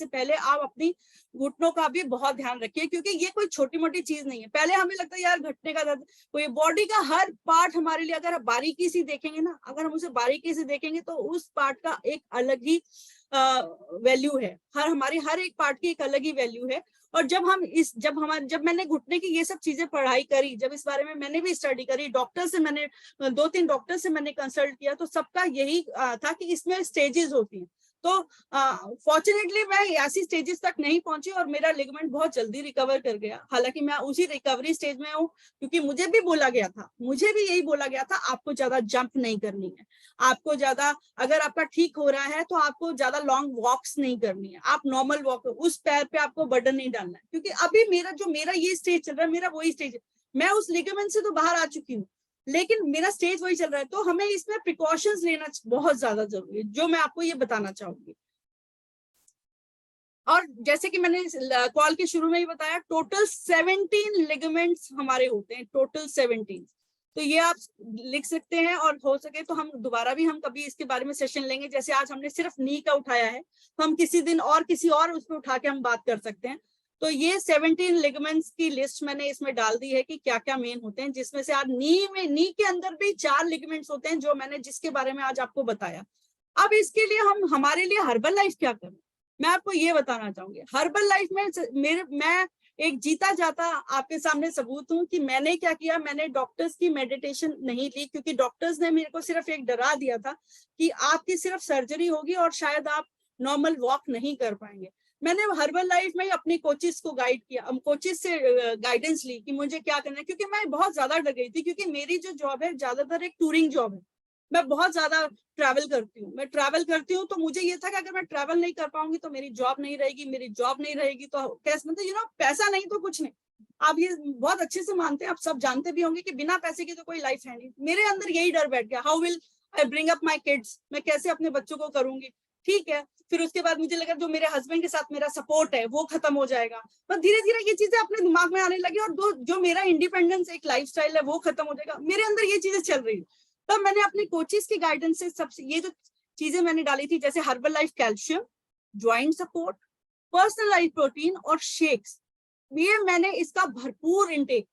पहले आप अपनी घुटनों का भी बहुत ध्यान रखिए, क्योंकि ये कोई छोटी मोटी चीज नहीं है। पहले हमें लगता है यार घुटने का दर्द, कोई बॉडी का हर पार्ट हमारे लिए अगर बारीकी से देखेंगे ना, अगर हम उसे बारीकी से देखेंगे तो उस पार्ट का एक अलग ही वैल्यू है, हमारी हर एक पार्ट की एक अलग ही वैल्यू है। और जब मैंने घुटने की ये सब चीजें पढ़ाई करी, जब इस बारे में मैंने भी स्टडी करी, डॉक्टर से मैंने 2-3 डॉक्टर से मैंने कंसल्ट किया, तो सबका यही था कि इसमें स्टेजेस होती हैं। तो फॉर्चुनेटली मैं ऐसी स्टेजेस तक नहीं पहुंची और मेरा लिगामेंट बहुत जल्दी रिकवर कर गया। हालांकि मैं उसी रिकवरी स्टेज में हूँ, क्योंकि मुझे भी यही बोला गया था, आपको ज्यादा जंप नहीं करनी है, आपको ज्यादा, अगर आपका ठीक हो रहा है तो आपको ज्यादा लॉन्ग वॉक्स नहीं करनी है, आप नॉर्मल वॉक, उस पैर पे आपको बर्डन नहीं डालना है। क्योंकि अभी मेरा ये स्टेज चल रहा है, मेरा वही स्टेज है, मैं उस लिगामेंट से तो बाहर आ चुकी हूँ, लेकिन मेरा स्टेज वही चल रहा है। तो हमें इसमें प्रिकॉशंस लेना बहुत ज्यादा जरूरी है, जो मैं आपको ये बताना चाहूंगी। और जैसे कि मैंने कॉल के शुरू में ही बताया, टोटल 17 लिगामेंट्स हमारे होते हैं, टोटल 17। तो ये आप लिख सकते हैं, और हो सके तो हम दोबारा भी हम कभी इसके बारे में सेशन लेंगे। जैसे आज हमने सिर्फ नी का उठाया है, तो हम किसी दिन और किसी और उस पर उठा के हम बात कर सकते हैं। तो ये 17 लिगामेंट्स की लिस्ट मैंने इसमें डाल दी है कि क्या क्या मेन होते हैं, जिसमें से आज नी के अंदर भी 4 लिगामेंट्स होते हैं, जो मैंने जिसके बारे में आज आपको बताया। अब इसके लिए हमारे लिए हर्बल लाइफ क्या करें, मैं आपको ये बताना चाहूंगी। हर्बल लाइफ में मैं एक जीता जाता आपके सामने सबूत हूँ कि मैंने क्या किया। मैंने डॉक्टर्स की मेडिटेशन नहीं ली, क्योंकि डॉक्टर्स ने मेरे को सिर्फ एक डरा दिया था कि आपकी सिर्फ सर्जरी होगी और शायद आप नॉर्मल वॉक नहीं कर पाएंगे। मैंने हर्बल लाइफ में अपनी कोचिस को गाइड किया, कोचिस से गाइडेंस ली कि मुझे क्या करना है, क्योंकि मैं बहुत ज्यादा डर गई थी, क्योंकि मेरी जो जॉब है ज्यादातर एक टूरिंग जॉब है, मैं बहुत ज्यादा ट्रैवल करती हूँ। तो मुझे ये था कि अगर मैं ट्रैवल नहीं कर पाऊंगी तो मेरी जॉब नहीं रहेगी, तो कैसे, मतलब पैसा नहीं तो कुछ नहीं। आप ये बहुत अच्छे से मानते हैं, आप सब जानते भी होंगे कि बिना पैसे की तो कोई लाइफ है नहीं। मेरे अंदर यही डर बैठ गया, how will I bring up my kids, मैं कैसे अपने बच्चों को करूंगी। ठीक है, फिर उसके बाद मुझे लगा जो मेरे हस्बैंड के साथ मेरा सपोर्ट है वो खत्म हो जाएगा, पर धीरे धीरे ये चीजें अपने दिमाग में आने लगी, और जो मेरा इंडिपेंडेंस एक लाइफस्टाइल है वो खत्म हो जाएगा। मेरे अंदर ये चीजें चल रही है। तब मैंने अपने कोचेस की गाइडेंस से सबसे ये जो चीजें मैंने डाली थी, जैसे herbal life calcium, joint support, personalised protein और शेक्स, ये मैंने इसका भरपूर इंटेक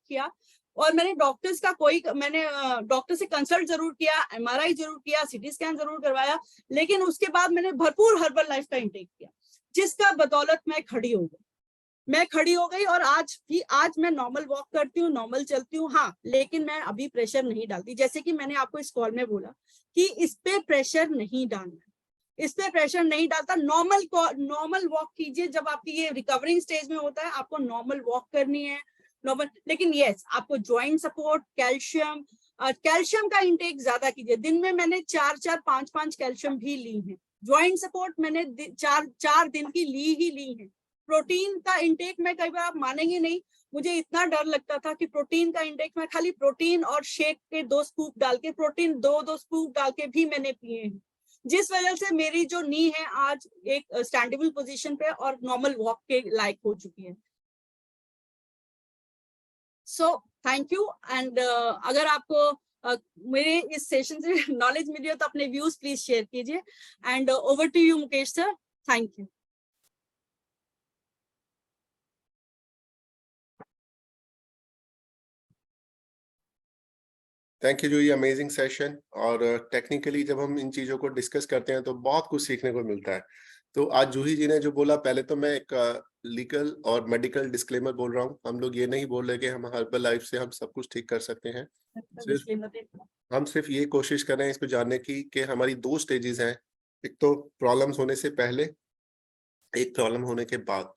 किया। और मैंने डॉक्टर से कंसल्ट जरूर किया, MRI जरूर किया, CT स्कैन जरूर करवाया, लेकिन उसके बाद मैंने भरपूर हर्बल लाइफ का इंटेक किया, जिसका बदौलत मैं खड़ी हो गई। और आज मैं नॉर्मल वॉक करती हूँ, नॉर्मल चलती हूँ, हाँ, लेकिन मैं अभी प्रेशर नहीं डालती। जैसे कि मैंने आपको इस कॉल में बोला कि इस पे प्रेशर नहीं डालता। नॉर्मल वॉक कीजिए। जब आपकी ये रिकवरिंग स्टेज में होता है, आपको नॉर्मल वॉक करनी है, नॉर्मल। लेकिन यस, आपको ज्वाइंट सपोर्ट, कैल्शियम का इंटेक ज्यादा कीजिए। दिन में मैंने 4-5 कैल्शियम भी ली है। ज्वाइंट सपोर्ट मैंने 4 दिन की ली है। प्रोटीन का इंटेक में, कई बार आप मानेंगे नहीं, मुझे इतना डर लगता था कि प्रोटीन का इंटेक में खाली प्रोटीन और शेक के 2 स्कूप डाल के, प्रोटीन 2 स्कूप डाल के भी मैंने पिए हैं, जिस वजह से मेरी जो नी है आज एक स्टैंडेबल पोजीशन पे और नॉर्मल वॉक के लायक हो चुकी है। सो थैंक यू। एंड अगर आपको मेरे इस सेशन से नॉलेज मिली हो तो अपने व्यूज प्लीज शेयर कीजिए। And over to you Mukesh sir, thank you. Thank you Juhi, amazing session. और टेक्निकली जब हम इन चीज़ों को डिस्कस करते हैं तो बहुत कुछ सीखने को मिलता है। तो आज जूही जी ने जो बोला, पहले तो मैं एक लीगल और मेडिकल डिस्क्लेमर बोल रहा हूँ। हम लोग ये नहीं बोल रहे कि हम हर्बल लाइफ से हम सब कुछ ठीक कर सकते हैं। हम सिर्फ ये कोशिश कर रहे हैं इसको जानने की कि हमारी 2 स्टेजेस हैं, एक तो प्रॉब्लम्स होने से पहले, एक प्रॉब्लम होने के बाद।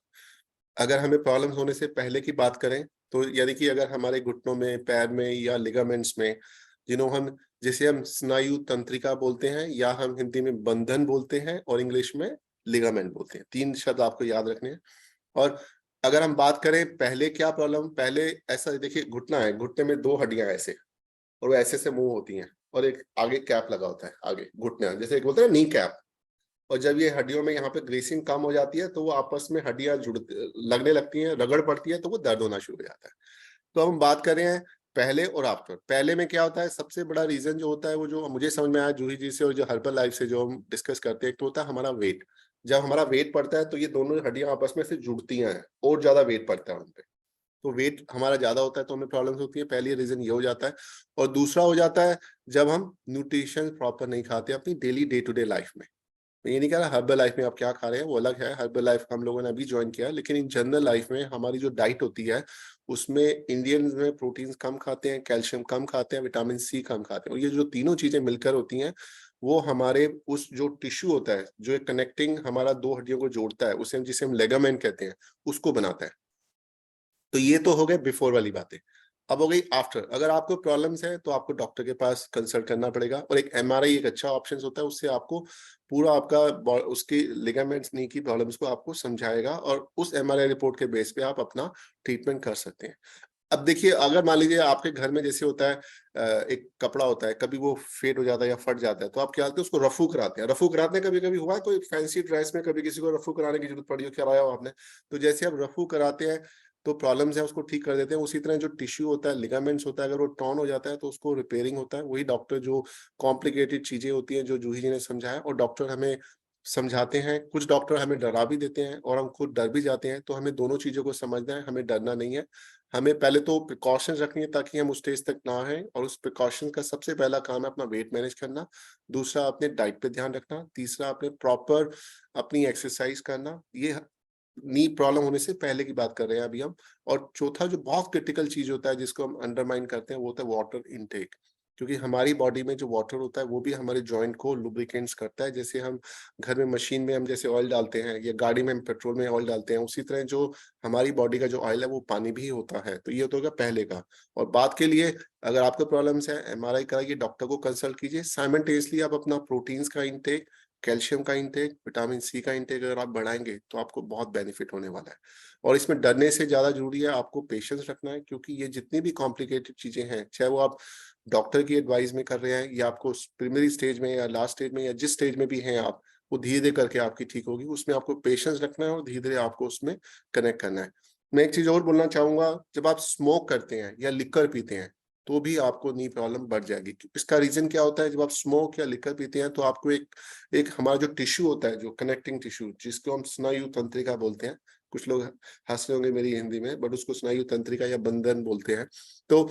अगर हमें प्रॉब्लम्स होने से पहले की बात करें तो यानी कि अगर हमारे घुटनों में, पैर में या लिगामेंट्स में, जिसे हम स्नायु तंत्रिका बोलते हैं, या हम हिंदी में बंधन बोलते हैं और इंग्लिश में लिगामेंट बोलते हैं, 3 शब्द आपको याद रखने हैं। और अगर हम बात करें पहले क्या प्रॉब्लम, पहले ऐसा देखिए, घुटना है, घुटने में 2 हड्डियां ऐसे, और वो ऐसे से मूव होती हैं, और एक आगे कैप लगा होता है आगे घुटने, जैसे एक बोलते हैं नी कैप। और जब ये हड्डियों में यहाँ पे ग्रेसिंग कम हो जाती है तो वो आपस में हड्डियां लगने लगती हैं, रगड़ पड़ती है, तो वो दर्द होना शुरू हो जाता है। तो अब हम बात कर रहे हैं पहले और आफ्टर। पहले में क्या होता है, सबसे बड़ा रीजन जो होता है, वो जो मुझे समझ में आया जूही जी से और जो हर्बल लाइफ से जो हम डिस्कस करते हैं, एक तो होता है हमारा वेट। जब हमारा वेट बढ़ता है तो ये दोनों हड्डियां आपस में से जुड़ती हैं और ज्यादा वेट पड़ता है उन पे, तो वेट हमारा ज्यादा होता है तो हमें प्रॉब्लम्स होती है। पहली रीजन ये हो जाता है। और दूसरा हो जाता है जब हम न्यूट्रिशन प्रॉपर नहीं खाते अपनी daily day to day life में। मैं ये नहीं कह रहा हर्बल लाइफ में आप क्या खा रहे हैं वो अलग है, हर्बल लाइफ हम लोगों ने अभी ज्वाइन किया है, लेकिन इन जनरल लाइफ में हमारी जो डाइट होती है उसमें इंडियंस में प्रोटीन्स कम खाते हैं, कैल्शियम कम खाते हैं, विटामिन सी कम खाते हैं, और ये जो तीनों चीजें मिलकर होती हैं वो हमारे उस जो टिश्यू होता है जो एक कनेक्टिंग हमारा 2 हड्डियों को जोड़ता है, उसे जिसे हम लेगामेंट कहते हैं, उसको बनाता है। तो ये तो हो गए बिफोर वाली बातें। अब हो गई आफ्टर। अगर आपको प्रॉब्लम्स है तो आपको डॉक्टर के पास कंसल्ट करना पड़ेगा, और एक एमआरआई एक अच्छा ऑप्शन होता है, उससे आपको पूरा आपका उसकी लिगामेंट्स नी की प्रॉब्लम्स को आपको समझाएगा, और उस एमआरआई रिपोर्ट के बेस पे आप अपना ट्रीटमेंट कर सकते हैं। अब देखिए, अगर मान लीजिए आपके घर में जैसे होता है एक कपड़ा होता है, कभी वो फेड हो जाता है या फट जाता है, तो आप क्या करते हैं, उसको रफू कराते हैं। रफू कराते हैं, कभी कभी हुआ है कोई फैंसी ड्रेस में कभी किसी को रफू कराने की जरूरत पड़ी हो, कराया हो आपने? तो जैसे आप रफू कराते हैं तो प्रॉब्लम्स है उसको ठीक कर देते हैं, उसी तरह जो टिश्यू होता है, लिगामेंट्स होता है, अगर वो टॉर्न हो जाता है तो उसको रिपेयरिंग होता है। वही डॉक्टर जो कॉम्प्लिकेटेड चीजें होती हैं जो जूही जी ने समझाया, और डॉक्टर हमें समझाते हैं, कुछ डॉक्टर हमें डरा भी देते हैं और हम खुद डर भी जाते हैं, तो हमें दोनों चीजों को समझना है, हमें डरना नहीं है। हमें पहले तो प्रिकॉशंस रखनी है ताकि हम उस स्टेज तक ना आए, और उस प्रिकॉशन का सबसे पहला काम है अपना वेट मैनेज करना, दूसरा अपने डाइट पे ध्यान रखना, तीसरा अपने प्रॉपर अपनी एक्सरसाइज करना। ये नी प्रॉब्लम होने से पहले की बात कर रहे हैं अभी हम। और चौथा जो बहुत क्रिटिकल चीज होता है जिसको हम अंडरमाइन करते हैं, वो होता है वाटर इनटेक, क्योंकि हमारी बॉडी में जो वाटर होता है वो भी हमारे जॉइंट को लुब्रिकेट्स करता है। जैसे हम घर में मशीन में हम जैसे ऑयल डालते हैं, या गाड़ी में हम पेट्रोल में ऑयल डालते हैं, उसी तरह जो हमारी बॉडी का जो ऑयल है वो पानी भी होता है। तो ये तो होगा पहले का। और बात के लिए, अगर आपको प्रॉब्लम्स है, एमआरआई कराइए, डॉक्टर को कंसल्ट कीजिए, साइमल्टेनियसली आप अपना प्रोटीन्स का इंटेक, कैल्शियम का इंटेक, विटामिन सी का इंटेक अगर आप बढ़ाएंगे तो आपको बहुत बेनिफिट होने वाला है। और इसमें डरने से ज्यादा जरूरी है आपको पेशेंस रखना है, क्योंकि ये जितनी भी कॉम्प्लिकेटेड चीजें हैं, चाहे वो आप डॉक्टर की एडवाइस में कर रहे हैं, या आपको प्राइमरी स्टेज में या लास्ट स्टेज में या जिस स्टेज में भी हैं आप, वो धीरे धीरे करके आपकी ठीक होगी। उसमें आपको पेशेंस रखना है और धीरे धीरे आपको उसमें कनेक्ट करना है। मैं एक चीज और बोलना चाहूंगा, जब आप स्मोक करते हैं या लिकर पीते हैं तो भी आपको नी प्रॉब्लम बढ़ जाएगी। इसका रीजन क्या होता है, जब आप स्मोक या लिकर पीते हैं तो आपको एक हमारा जो टिश्यू होता है, जो कनेक्टिंग टिश्यू, जिसको हम स्नायु तंत्रिका बोलते हैं, कुछ लोग हंस रहे होंगे मेरी हिंदी में, बट उसको स्नायु तंत्रिका या बंधन बोलते हैं, तो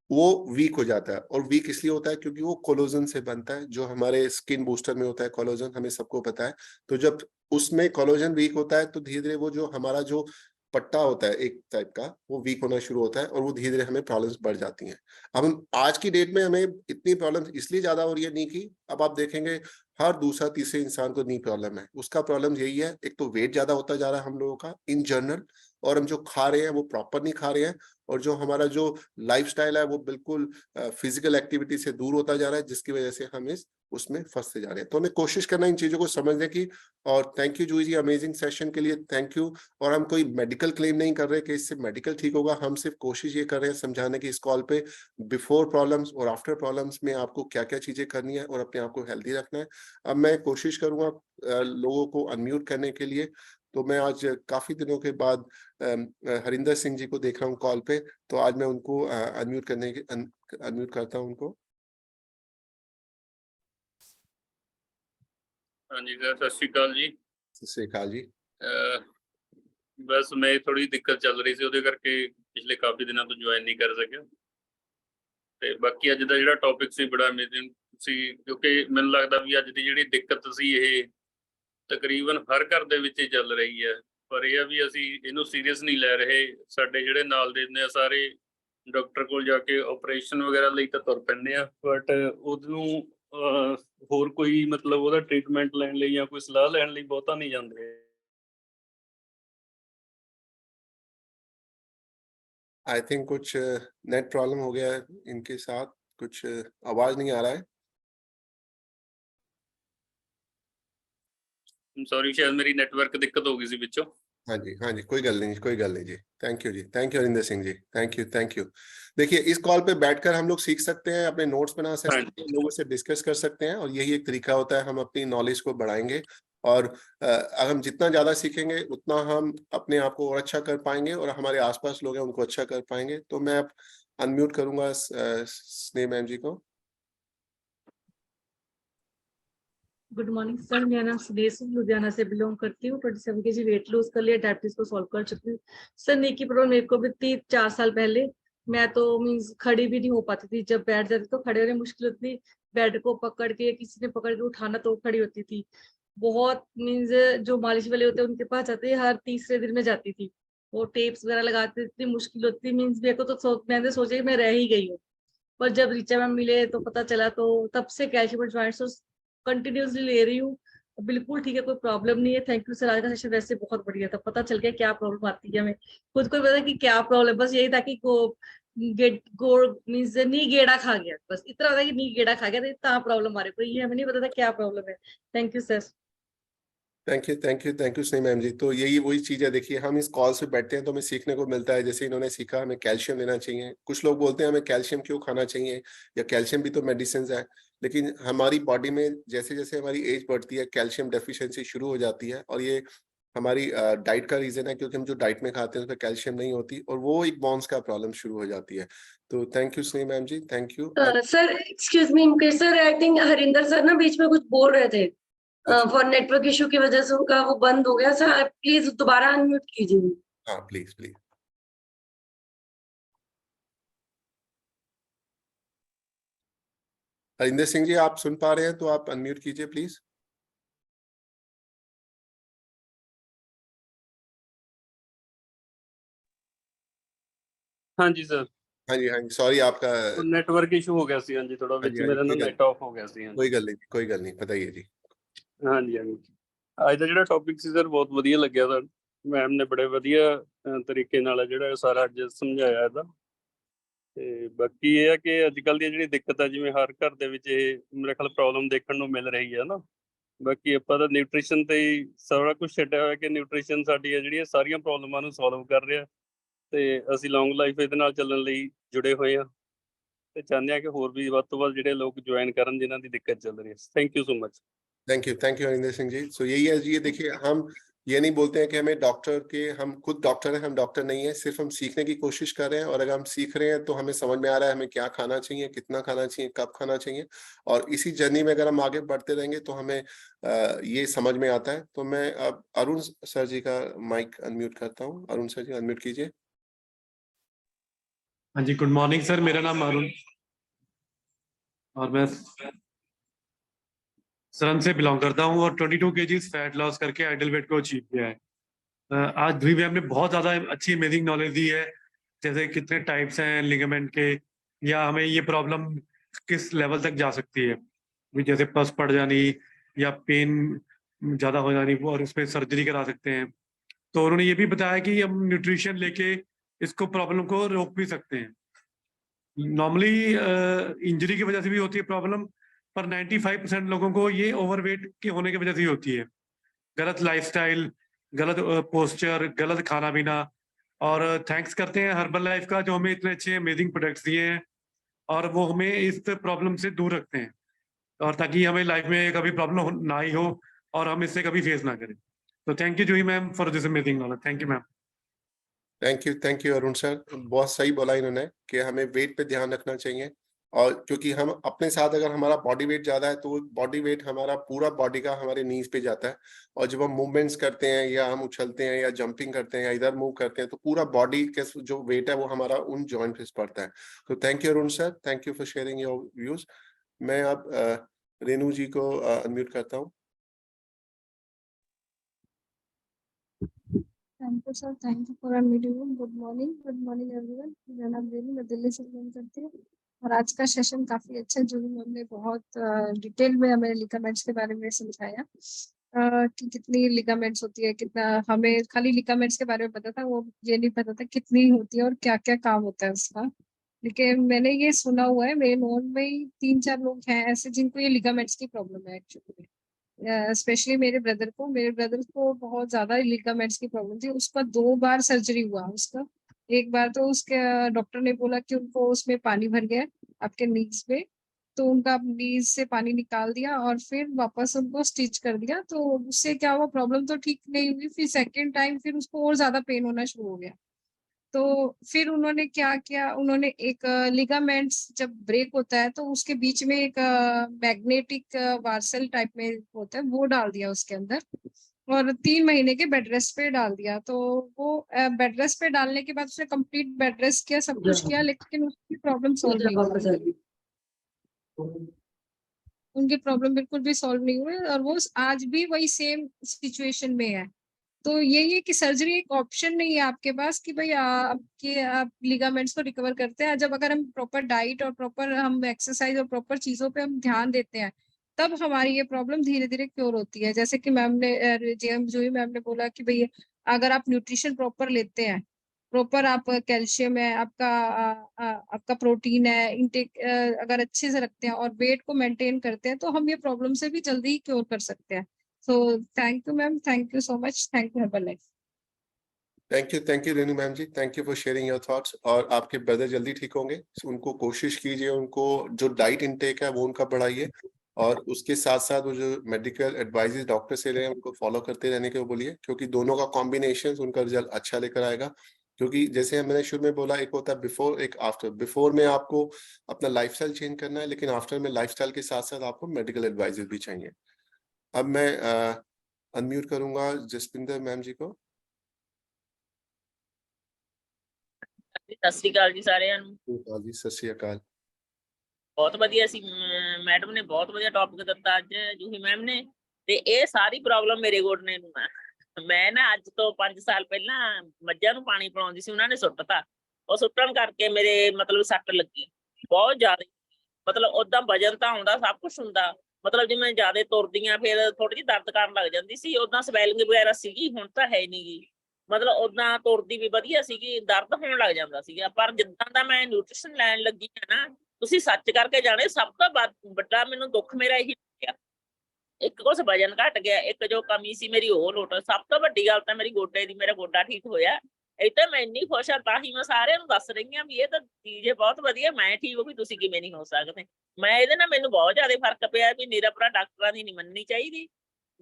वो वीक हो जाता है। और वीक इसलिए होता है क्योंकि वो कोलोजन से बनता है, जो हमारे स्किन बूस्टर में होता है कोलोजन, हमें सबको पता है। तो जब उसमें कोलोजन वीक होता है तो धीरे धीरे वो जो हमारा जो पट्टा होता है एक टाइप का, वो वीक होना शुरू होता है, और वो धीरे धीरे हमें प्रॉब्लम्स बढ़ जाती हैं। अब हम आज की डेट में हमें इतनी प्रॉब्लम्स इसलिए ज्यादा हो रही है नी की, अब आप देखेंगे हर दूसरा तीसरे इंसान को नी प्रॉब्लम है। उसका प्रॉब्लम यही है, एक तो वेट ज्यादा होता जा रहा है हम लोगों का इन जनरल, और हम जो खा रहे हैं वो प्रॉपर नहीं खा रहे हैं, और जो हमारा जो लाइफस्टाइल है वो बिल्कुल फिजिकल एक्टिविटी से दूर होता जा रहा है, जिसकी वजह से हम इस उसमें फंसते जा रहे हैं। तो हमें कोशिश करना इन चीजों को समझने की। और thank you Juhi ji amazing session के लिए, थैंक यू। और हम कोई मेडिकल क्लेम नहीं कर रहे कि इससे मेडिकल ठीक होगा, हम सिर्फ कोशिश ये कर रहे हैं समझाने की इस कॉल पे बिफोर प्रॉब्लम्स और आफ्टर प्रॉब्लम्स में आपको क्या क्या चीजें करनी है और अपने आप को हेल्दी रखना है। अब मैं कोशिश करूंगा लोगों को अनम्यूट करने के लिए। तो मैं आज काफी दिनों के बाद हरिंदर सिंह जी को देख रहा हूँ कॉल पे, तो आज मैं उनको अनम्यूट करता हूँ उनको। हाँ जी सर, सत श्री अकाल जी। सत श्री अकाल जी। बस मैं थोड़ी दिक्कत चल रही सी, ਉਹਦੇ ਕਰਕੇ ਪਿਛਲੇ ਕਾਫੀ ਦਿਨਾਂ ਤੋਂ ਜੁਆਇਨ ਨਹੀਂ ਕਰ ਸਕਿਆ। ਤੇ ਬਾਕੀ ਅੱਜ ਦਾ ਜਿਹੜਾ ਟੌਪਿਕ ਸੀ ਬੜਾ ਅਮੇਜ਼ਿੰਗ ਸੀ, ਕਿਉਂਕਿ ਮੈਨੂੰ ਲੱਗਦਾ ਵੀ ਅੱਜ ਦੀ ਜਿਹੜੀ ਦਿੱਕਤ ਸੀ ਇਹ ਤਕਰੀਬਨ ਹਰ ਘਰ ਦੇ ਵਿੱਚ ਹੀ ਚੱਲ ਰਹੀ ਹੈ। ਪਰ ਇਹ ਆ ਵੀ ਅਸੀਂ ਇਹਨੂੰ ਸੀਰੀਅਸ ਨਹੀਂ ਲੈ ਰਹੇ। ਸਾਡੇ ਜਿਹੜੇ ਨਾਲ ਦੇ ਨੇ ਸਾਰੇ ਡਾਕਟਰ ਕੋਲ ਜਾ ਕੇ ਆਪਰੇਸ਼ਨ ਵਗੈਰਾ ਲਈ ਤਾਂ ਤੁਰ ਪੈਂਦੇ ਆ, ਬਟ ਉਹਨੂੰ ਹੋਰ ਕੋਈ ਮਤਲਬ ਉਹਦਾ ਟ੍ਰੀਟਮੈਂਟ ਲੈਣ ਲਈ ਜਾਂ ਕੋਈ ਸਲਾਹ ਲੈਣ ਲਈ ਬਹੁਤਾ ਨਹੀਂ ਜਾਂਦੇ। आई थिंक कुछ नेट प्रॉब्लम हो गया है इनके साथ, कुछ आवाज नहीं आ रहा है। सॉरी, शायद मेरी नेटवर्क दिक्कत हो गई सी विचों। हाँ जी, कोई गल नहीं जी। Thank you Harinder Singh ji, thank you. देखिए, इस कॉल पे बैठकर हम लोग सीख सकते हैं, अपने नोट्स बना सकते हैं, लोगों से डिस्कस कर सकते हैं, और यही एक तरीका होता है, हम अपनी नॉलेज को बढ़ाएंगे। और अगर हम जितना ज्यादा सीखेंगे उतना हम अपने आप को और अच्छा कर पाएंगे, और हमारे आसपास लोग हैं उनको अच्छा कर पाएंगे। तो मैं अब अनम्यूट करूंगा स्नेह मैम जी को। गुड मॉर्निंग सर, मेरा नाम सुदेश हूँ, लुधियाना से बिलोंग करती हूँ। 27 kg वेट लॉस कर लिया, डायबिटीज को सॉल्व कर चुकी हूँ सर। नी की प्रॉब्लम मेरे को भी थी 4 साल पहले। मैं तो मीन्स खड़ी भी नहीं हो पाती थी, जब बैठ जाती तो खड़े होने मुश्किल होती थी। बेड को पकड़ के किसी ने पकड़ के उठाना तो खड़ी होती थी। बहुत मीन्स जो मालिश वाले होते हैं उनके पास जाती, हर तीसरे दिन में जाती थी। वो टेप्स वगैरह लगाते, इतनी मुश्किल होती थी। मीन्स मेरे को तो मैंने सोचा कि मैं रह ही गई हूँ। पर जब रीचा मैम मिले तो पता चला, तो तब से कैल्शियम ज्वाइंट्स कंटिन्यूसली ले रही हूँ। बिल्कुल ठीक है, कोई प्रॉब्लम नहीं है। थैंक यू सर, आज का सेशन वैसे बहुत बढ़िया था, पता चल गया क्या प्रॉब्लम आती है हमें। खुद को पता कि क्या प्रॉब्लम, बस यही था कि गोड़ मीन्स नी गेड़ा खा गया, बस इतना था कि नी गेड़ा खा गया, तो इतना प्रॉब्लम आ रही है, ये हमें नहीं पता था क्या प्रॉब्लम है। Thank you sir. Thank you Sunny ma'am ji. तो यही वही चीज है, देखिए हम इस कॉल से बैठते हैं तो हमें सीखने को मिलता है। जैसे इन्होंने सीखा, हमें कैल्शियम लेना चाहिए। कुछ लोग बोलते हैं हमें कैल्शियम क्यों खाना चाहिए, या कैल्शियम भी तो मेडिसिन है। लेकिन हमारी बॉडी में जैसे जैसे हमारी एज बढ़ती है, कैल्शियम डेफिशिएंसी शुरू हो जाती है, और ये हमारी डाइट का रीजन है, क्योंकि हम जो डाइट में खाते हैं उसमें कैल्शियम नहीं होती, और वो एक बॉन्स का प्रॉब्लम शुरू हो जाती है। तो thank you Sneh ma'am ji, thank you. Sir excuse me sir, I think Harinder sir ना बीच में कुछ बोल रहे थे, फॉर नेटवर्क इशू की वजह से उनका वो बंद हो गया। सर प्लीज दोबारा अनम्यूट कीजिए। हाँ प्लीज। हरिंदर सिंह जी, आप सुन पा रहे हैं तो आप अनम्यूट कीजिए प्लीज। हाँ जी सर, हाँ जी, सॉरी आपका। नेटवर्क इशू हो गया सी। हाँ जी, थोड़ा हाँ विच जी, मेरा ना नेट ऑफ हो गया सी। हाँ जी, कोई गल नहीं, बताइए जी। हाँ जी, हाँ जी। ਅੱਜ ਦਾ ਜਿਹੜਾ ਟੌਪਿਕ ਸੀ ਸਰ ਬਹੁਤ ਵਧੀਆ ਲੱਗਿਆ ਸਰ। ਮੈਮ ਨੇ ਬੜੇ ਵਧੀਆ ਤਰੀਕੇ ਨਾਲ ਜਿਹੜਾ ਸਾਰਾ ਅੱਜ ਸਮਝਾਇਆ ਇਹਦਾ। ਤੇ ਬਾਕੀ ਇਹ ਹੈ ਕਿ ਅੱਜ ਕੱਲ੍ਹ ਦੀ ਜਿਹੜੀ ਦਿੱਕਤ ਹੈ, ਜਿਵੇਂ ਹਰ ਘਰ ਦੇ ਵਿੱਚ ਇਹ ਮੇਰੇ ਖਿਆਲ ਪ੍ਰੋਬਲਮ ਦੇਖਣ ਨੂੰ ਮਿਲ ਰਹੀ ਹੈ ਨਾ। ਬਾਕੀ ਆਪਾਂ ਤਾਂ ਨਿਊਟ੍ਰੀਸ਼ਨ ਤੇ ਹੀ ਸਾਰਾ ਕੁਝ ਛੱਡਿਆ ਹੋਇਆ ਕਿ ਨਿਊਟ੍ਰੀਸ਼ਨ ਸਾਡੀ ਹੈ ਜਿਹੜੀਆਂ ਸਾਰੀਆਂ ਪ੍ਰੋਬਲਮਾਂ ਨੂੰ ਸੋਲਵ ਕਰ ਰਿਹਾ, ਤੇ ਅਸੀਂ ਲੌਂਗ ਲਾਈਫ ਇਹਦੇ ਨਾਲ ਚੱਲਣ ਲਈ ਜੁੜੇ ਹੋਏ ਹਾਂ, ਤੇ ਚਾਹੁੰਦੇ ਹਾਂ ਕਿ ਹੋਰ ਵੀ ਵੱਧ ਤੋਂ ਵੱਧ ਜਿਹੜੇ ਲੋਕ ਜੁਆਇਨ ਕਰਨ ਜਿਨ੍ਹਾਂ ਦੀ ਦਿੱਕਤ ਚੱਲ ਰਹੀ ਹੈ। Thank you so much. Thank you Harinder Singh ji. So यही है जी, ये देखिए, हम ये नहीं बोलते हैं कि हमें डॉक्टर के, हम खुद डॉक्टर हैं, हम डॉक्टर नहीं है, सिर्फ हम सीखने की कोशिश कर रहे हैं। और अगर हम सीख रहे हैं तो हमें समझ में आ रहा है हमें क्या खाना चाहिए, कितना खाना चाहिए, कब खाना चाहिए। और इसी जर्नी में अगर हम आगे बढ़ते रहेंगे तो हमें ये समझ में आता है। तो मैं अब अरुण सर जी का माइक अनम्यूट करता हूँ। अरुण सर जी अनम्यूट कीजिए। हाँ जी, गुड मॉर्निंग सर, मेरा नाम अरुण और मैं सरन से बिलोंग करता हूँ और 22 kg फैट लॉस करके आइडल वेट को अचीव किया है। आज ध्रुवी मैम ने बहुत ज़्यादा अच्छी अमेजिंग नॉलेज दी है, जैसे कितने टाइप्स हैं लिगामेंट के, या हमें ये प्रॉब्लम किस लेवल तक जा सकती है, जैसे पस पड़ जानी या पेन ज़्यादा हो जानी, और उस पर सर्जरी करा सकते हैं। तो उन्होंने ये भी बताया कि हम न्यूट्रिशन लेके इसको प्रॉब्लम को रोक भी सकते हैं। नॉर्मली इंजरी की वजह से भी होती है प्रॉब्लम, पर 95% लोगों को ये ओवरवेट के होने की वजह से ही होती है। गलत लाइफस्टाइल, गलत पोस्चर, गलत खाना पीना। और थैंक्स करते हैं हर्बल लाइफ का, जो हमें इतने अच्छे अमेजिंग प्रोडक्ट्स दिए हैं और वो हमें इस प्रॉब्लम से दूर रखते हैं, और ताकि हमें लाइफ में कभी प्रॉब्लम ना ही हो और हम इससे कभी फेस ना करें। तो thank you Juhi ma'am for this amazing knowledge. Thank you ma'am. Thank you Arun sir. बहुत सही बोला इन्होंने कि हमें वेट पे ध्यान रखना चाहिए। और क्योंकि हम अपने साथ, अगर हमारा बॉडी वेट ज्यादा है तो बॉडी वेट हमारा पूरा बॉडी का हमारे नीज पे जाता है। और जब हम मूवमेंट्स करते हैं, या हम उछलते हैं, या जंपिंग करते हैं, या इधर मूव करते हैं, तो पूरा बॉडी के जो वेट है वो हमारा उन जॉइंट पे पड़ता है। तो thank you Arun sir, thank you for sharing your views. मैं अब रेनू जी को अनम्यूट करता हूँ। Thank you sir, thank you for unmuting. Good morning everyone. मेरा नाम रेनू, मैं दिल्ली से बिलोंग करती हूँ। और आज का सेशन काफी अच्छा, जो भी हमने बहुत डिटेल में हमें लिगामेंट्स के बारे में समझाया। कि कितनी लिगामेंट्स होती है, कितना हमें खाली लिगामेंट्स के बारे में पता था, वो ये नहीं पता था कितनी होती है और क्या-क्या काम होता है उसका। लेकिन मैंने ये सुना हुआ है, मेरे नोन में ही 3-4 लोग हैं ऐसे जिनको ये लिगामेंट्स की प्रॉब्लम है एक्चुअली। स्पेशली मेरे ब्रदर को बहुत ज़्यादा लिगामेंट्स की प्रॉब्लम थी। उसका 2 बार सर्जरी हुआ उसका। एक बार तो उसके डॉक्टर ने बोला कि उनको उसमें पानी भर गया है, आपके नीज़ में। तो उनका नीज़ से पानी निकाल दिया और फिर वापस उनको स्टिच कर दिया, तो उससे क्या हुआ, प्रॉब्लम तो ठीक नहीं हुई, फिर सेकंड टाइम फिर उसको और ज़्यादा पेन होना शुरू हो गया। तो फिर उन्होंने क्या किया, उन्होंने एक लिगामेंट्स जब ब्रेक होता है तो उसके बीच में एक मैग्नेटिक वार्सल टाइप में होता है, वो डाल दिया उसके अंदर और 3 महीने के बेड रेस्ट पे डाल दिया। तो वो बेड रेस्ट पे डालने के बाद उसने कंप्लीट बेड रेस्ट किया, सब कुछ किया, लेकिन उसकी प्रॉब्लम सॉल्व नहीं वापस आ हुई। गई। उनकी प्रॉब्लम बिल्कुल भी सॉल्व नहीं हुई और वो आज भी वही सेम सिचुएशन में है। तो यही है कि सर्जरी एक ऑप्शन नहीं है आपके पास कि भाई आपके आप लिगामेंट्स को रिकवर करते हैं। जब अगर हम प्रॉपर डाइट और प्रॉपर हम एक्सरसाइज और प्रॉपर चीज़ों पे हम ध्यान देते हैं, तब हमारी ये प्रॉब्लम धीरे-धीरे क्योर होती है। जैसे कि मैम ने जेएम जूही मैम ने बोला कि भई अगर आप न्यूट्रिशन प्रॉपर लेते हैं, प्रॉपर आप कैल्शियम है, आपका प्रोटीन है, इंटेक अगर अच्छे से रखते हैं और वेट को मेंटेन करते हैं, तो हम ये प्रॉब्लम से भी जल्दी ही क्योर कर सकते हैं। So thank you, ma'am. Thank you so much. Thank you, Herbalife. Thank you Renu ma'am ji, thank you for sharing your thoughts. और आपके ब्रदर जल्दी ठीक होंगे, उनको कोशिश कीजिए, उनको जो डाइट इनटेक है वो उनका बढ़ाइए और उसके साथ साथ वो जो मेडिकल एडवाइजेस डॉक्टर से ले रहे हैं उनको फॉलो करते रहने के बोलिए, क्योंकि दोनों का कॉम्बिनेशन उनका रिजल्ट अच्छा लेकर आएगा। क्योंकि जैसे मैंने शुरू में बोला, एक होता है बिफोर, एक आफ्टर। बिफोर में आपको अपना लाइफस्टाइल चेंज करना है, लेकिन आफ्टर में लाइफस्टाइल के साथ साथ आपको मेडिकल एडवाइजेस भी चाहिए। अब मैं अनम्यूट करूंगा जसपिंदर मैम जी को। ਸਤਿ ਸ਼੍ਰੀ ਅਕਾਲ ਜੀ ਸਾਰਿਆਂ ਨੂੰ। जी सत श्री अकाल। ਬਹੁਤ ਵਧੀਆ ਸੀ, ਮੈਡਮ ਨੇ ਬਹੁਤ ਵਧੀਆ ਟੌਪਿਕ ਦਿੱਤਾ ਅੱਜ ਜੂਹੀ ਮੈਮ ਨੇ। ਤੇ ਇਹ ਸਾਰੀ ਪ੍ਰੋਬਲਮ ਮੇਰੇ ਗੋਡਨੇ ਨੂੰ ਆ। ਮੈਂ ਨਾ ਅੱਜ ਤੋਂ 5 ਸਾਲ ਪਹਿਲਾਂ ਮੱਝਾਂ ਨੂੰ ਪਾਣੀ ਪਿਲਾਉਂਦੀ ਸੀ, ਉਹਨਾਂ ਨੇ ਸੁੱਟਤਾ। ਉਹ ਸੁੱਟਣ ਕਰਕੇ ਮੇਰੇ ਮਤਲਬ ਸੱਟ ਲੱਗੀ ਬਹੁਤ ਜ਼ਿਆਦਾ। ਮਤਲਬ ਓਦਾਂ ਵਜਨ ਤਾਂ ਆਉਂਦਾ, ਸਭ ਕੁਛ ਹੁੰਦਾ, ਮਤਲਬ ਜਿਵੇਂ ਜ਼ਿਆਦਾ ਤੁਰਦੀਆਂ ਫਿਰ ਥੋੜੀ ਜਿਹੀ ਦਰਦ ਕਰਨ ਲੱਗ ਜਾਂਦੀ ਸੀ। ਓਦਾਂ ਸਵੈਲਿੰਗ ਵਗੈਰਾ ਸੀਗੀ, ਹੁਣ ਤਾਂ ਹੈ ਨੀ ਗੀ। ਮਤਲਬ ਓਦਾਂ ਤੁਰਦੀ ਵੀ ਵਧੀਆ ਸੀਗੀ, ਦਰਦ ਹੋਣ ਲੱਗ ਜਾਂਦਾ ਸੀਗਾ। ਪਰ ਜਿੱਦਾਂ ਦਾ ਮੈਂ ਨਿਊਟ੍ਰੀਸ਼ਨ ਲੈਣ ਲੱਗੀ ਆ ਨਾ, ਤੁਸੀਂ ਸੱਚ ਕਰਕੇ ਜਾਣੇ, ਸਭ ਤੋਂ ਵੱਡਾ ਮੈਨੂੰ ਦੁੱਖ ਮੇਰਾ ਇਹੀ ਲੱਗਿਆ। ਇੱਕ ਕੁਛ ਵਜਨ ਘਟ ਗਿਆ, ਇੱਕ ਜੋ ਕਮੀ ਸੀ ਮੇਰੀ ਉਹ ਲੋਟ। ਸਭ ਤੋਂ ਵੱਡੀ ਗੱਲ ਤਾਂ ਮੇਰੀ ਗੋਡੇ ਦੀ, ਮੇਰਾ ਗੋਡਾ ਠੀਕ ਹੋਇਆ। ਇਹ ਤਾਂ ਮੈਂ ਇੰਨੀ ਖੁਸ਼ ਹਾਂ, ਤਾਂ ਹੀ ਮੈਂ ਸਾਰਿਆਂ ਨੂੰ ਦੱਸ ਰਹੀ ਹਾਂ ਵੀ ਇਹ ਤਾਂ ਚੀਜ਼ ਬਹੁਤ ਵਧੀਆ। ਮੈਂ ਠੀਕ ਹੋ ਗਈ, ਤੁਸੀਂ ਕਿਵੇਂ ਨਹੀਂ ਹੋ ਸਕਦੇ। ਮੈਂ ਇਹਦੇ ਨਾਲ ਮੈਨੂੰ ਬਹੁਤ ਜ਼ਿਆਦਾ ਫਰਕ ਪਿਆ ਵੀ ਨਿਰਪਰਾ ਡਾਕਟਰਾਂ ਦੀ ਨਹੀਂ ਮੰਨਣੀ ਚਾਹੀਦੀ,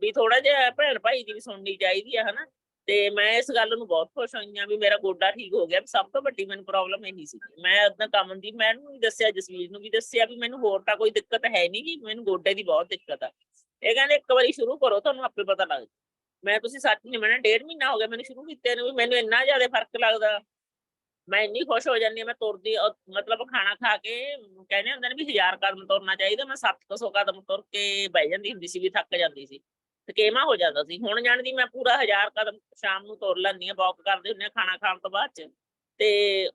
ਵੀ ਥੋੜਾ ਜਿਹਾ ਭੈਣ ਭਾਈ ਦੀ ਵੀ ਸੁਣਨੀ ਚਾਹੀਦੀ ਆ, ਹਨਾ। ਤੇ ਮੈਂ ਇਸ ਗੱਲ ਨੂੰ ਬਹੁਤ ਖੁਸ਼ ਹੋਈ ਹਾਂ ਵੀ ਮੇਰਾ ਗੋਡਾ ਠੀਕ ਹੋ ਗਿਆ। ਸਭ ਤੋਂ ਵੱਡੀ ਮੈਨੂੰ ਪ੍ਰੋਬਲਮ ਇਹੀ ਸੀ। ਮੈਂ ਆਪਣਾ ਕਮਨਦੀਪ ਮੈਡਮ ਨੂੰ ਵੀ ਦੱਸਿਆ, ਜਸਵੀਰ ਨੂੰ ਵੀ ਦੱਸਿਆ ਵੀ ਮੈਨੂੰ ਹੋਰ ਤਾਂ ਕੋਈ ਦਿੱਕਤ ਹੈ ਨਹੀਂ ਗੀ, ਮੈਨੂੰ ਗੋਡੇ ਦੀ ਬਹੁਤ ਦਿੱਕਤ ਆ। ਇਹ ਕਹਿੰਦੇ ਇੱਕ ਵਾਰੀ ਸ਼ੁਰੂ ਕਰੋ, ਤੁਹਾਨੂੰ ਆਪੇ ਪਤਾ ਲੱਗ ਜਾਊ। ਮੈਂ ਤੁਸੀਂ ਸੱਚ ਨਹੀਂ ਮੰਨਣਾ, 1.5 ਮਹੀਨਾ ਹੋ ਗਿਆ ਮੈਨੂੰ ਸ਼ੁਰੂ ਕੀਤੇ ਨੂੰ, ਵੀ ਮੈਨੂੰ ਇੰਨਾ ਜ਼ਿਆਦਾ ਫਰਕ ਲੱਗਦਾ। ਮੈਂ ਇੰਨੀ ਖੁਸ਼ ਹੋ ਜਾਂਦੀ ਹਾਂ। ਮੈਂ ਤੁਰਦੀ, ਮਤਲਬ ਖਾਣਾ ਖਾ ਕੇ ਕਹਿੰਦੇ ਹੁੰਦੇ ਨੇ ਵੀ 1000 ਕਦਮ ਤੁਰਨਾ ਚਾਹੀਦਾ, ਮੈਂ 700 ਕਦਮ ਤੁਰ ਕੇ ਬਹਿ ਜਾਂਦੀ ਹੁੰਦੀ ਸੀ, ਵੀ ਥੱਕ ਜਾਂਦੀ ਸੀ, ਥਕੇਵਾਂ ਹੋ ਜਾਂਦਾ ਸੀ। ਹੁਣ ਜਾਣਦੀ ਮੈਂ ਪੂਰਾ 1000 ਕਦਮ ਸ਼ਾਮ ਨੂੰ ਤੁਰ ਲੈਂਦੀ ਹਾਂ, ਵਾਕ ਕਰਦੇ ਹੁੰਦੇ ਹਾਂ ਖਾਣਾ ਖਾਣ ਤੋਂ ਬਾਅਦ ਚ। ਤੇ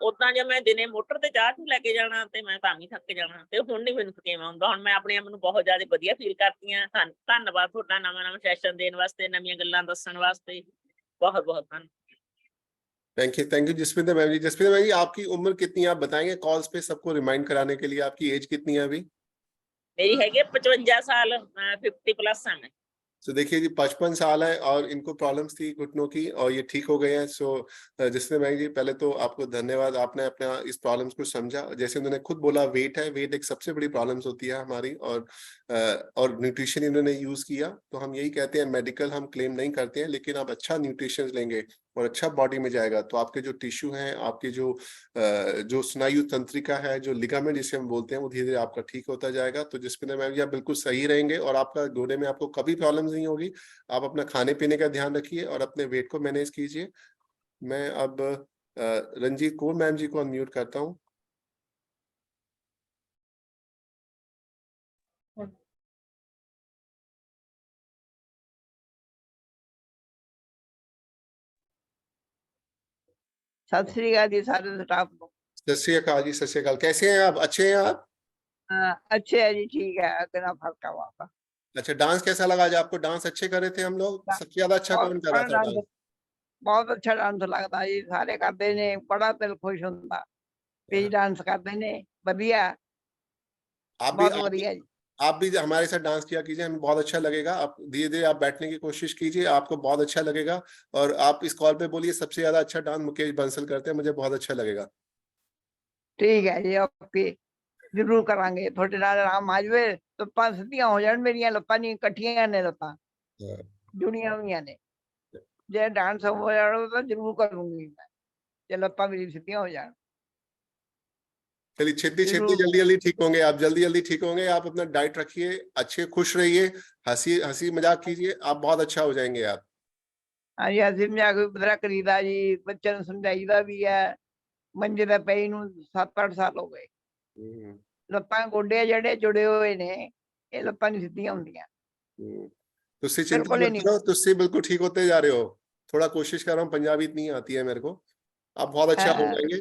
ਉਦਾਂ ਜੇ ਮੈਂ ਦਿਨੇ ਮੋਟਰ ਤੇ ਚਾਹ ਚੂਹ ਲੈ ਕੇ ਜਾਣਾ ਤੇ ਮੈਂ ਤਾਂ ਵੀ ਥੱਕ ਜਾਣਾ। ਤੇ ਹੁਣ ਨੀ ਮੈਨੂੰ ਥਕੇਵਾਂ ਹੁੰਦਾ, ਹੁਣ ਮੈਂ ਆਪਣੇ ਆਪ ਨੂੰ ਬਹੁਤ ਜ਼ਿਆਦਾ ਵਧੀਆ ਫੀਲ ਕਰਦੀ ਹਾਂ। ਧੰਨਵਾਦ ਤੁਹਾਡਾ ਨਵਾਂ ਸੈਸ਼ਨ ਦੇਣ ਵਾਸਤੇ, ਨਵੀਆਂ ਗੱਲਾਂ ਦੱਸਣ ਵਾਸਤੇ। बहुत बहुत धन्यवाद। Thank you Jaspinder ma'am ji. Jaspinder ma'am ji, आपकी उम्र कितनी है आप बताएंगे कॉल्स पे सबको रिमाइंड कराने के लिए? आपकी एज कितनी है अभी? मेरी है 55 साल, 50+ है। तो देखिए जी 55 साल है और इनको प्रॉब्लम्स थी घुटनों की और ये ठीक हो गए हैं। सो जिसने मैम जी, पहले तो आपको धन्यवाद, आपने अपना इस प्रॉब्लम्स को समझा। जैसे उन्होंने खुद बोला, वेट है, वेट एक सबसे बड़ी प्रॉब्लम्स होती है हमारी। और न्यूट्रिशन इन्होंने यूज किया, तो हम यही कहते हैं, मेडिकल हम क्लेम नहीं करते हैं, लेकिन आप अच्छा न्यूट्रिशन लेंगे और अच्छा बॉडी में जाएगा तो आपके जो टिश्यू हैं, आपके जो स्नायु तंत्रिका है, जो लिगामेंट जिसे हम बोलते हैं, वो धीरे धीरे आपका ठीक होता जाएगा। तो जिसमें मैम जी आप बिल्कुल सही रहेंगे और आपका घोड़े में आपको कभी प्रॉब्लम नहीं होगी। आप अपना खाने पीने का ध्यान रखिए और अपने वेट को मैनेज कीजिए। मैं अब रंजीत कौर मैम जी को अनम्यूट करता हूँ। सत श्री अकाल जी सारे स्टाफ को। सत श्री अकाल जी, सत श्री अकाल। कैसे हैं आप? अच्छे हैं आप? अच्छे है जी, ठीक है, इतना फर्क है वहाँ का। अच्छा, डांस कैसा लगा आज आपको? डांस अच्छे करे थे हम लोग? डा- सबसे ज्यादा अच्छा बहुत कौन कर रहा सोहना था डांस, डांस? बहुत अच्छा डांस लगता जी, सारे करते ने, बड़ा दिल खुश होता भी डांस करते ने, बढ़िया, आप भी बहुत आप भी बढ़िया जी। आप भी हमारे साथ डांस किया कीजिए, हमें बहुत अच्छा लगेगा। आप धीरे धीरे आप बैठने की कोशिश कीजिए, आपको बहुत अच्छा लगेगा। और आप इस कॉल पे बोलिए सबसे ज्यादा अच्छा डांस मुकेश बंसल करते हैं, मुझे बहुत अच्छा लगेगा। ठीक है जी, ओके, जरूर करांगे। थोड़े नाल आराम आ जाए तो पांच सीधियां हो जान, मेरिया लत्तां नहीं कट्ठियां ने, लत्तां जुड़ियां हुई ने। जे डांस हो जाए तो जरूर करूंगी मैं, जे लत्तां मेरी सीधियां हो जाए। चलिए, छेती छेती जरूर जल्दी जल्दी ठीक होंगे आप, जल्दी जल्दी ठीक होंगे आप। अपना डाइट रखिए, अच्छे खुश रहिए, हंसी हंसी मजाक कीजिए, आप बहुत अच्छा हो जाएंगे आप। हाँ जी, ਅਸੀਂ ਮਜ਼ਾਕ ਵੀ ਬਥੇਰਾ ਕਰੀਦਾ ਜੀ, ਬੱਚਿਆਂ ਨੂੰ ਸਮਝਾਈਦਾ ਵੀ ਹੈ। ਮੰਜੇ ਤੇ ਪਈ ਨੂੰ 7-8 ਸਾਲ ਹੋ ਗਏ, हम्म, ਲੱਤਾਂ ਗੋਡੇ ਜਿਹੜੇ ਜੁੜੇ ਹੋਏ ਨੇ, ਇਹ ਲੱਤਾਂ ਨਹੀਂ ਸਿੱਧੀਆਂ ਹੁੰਦੀਆਂ, हम्म। तो उससे चिंता बिल्कुल ही मत नहीं। करो, तो उससे बिल्कुल ठीक होते जा रहे हो। थोड़ा कोशिश कर रहा हूँ, पंजाबी इतनी आती है मेरे को। आप बहुत अच्छा हो जाएंगे,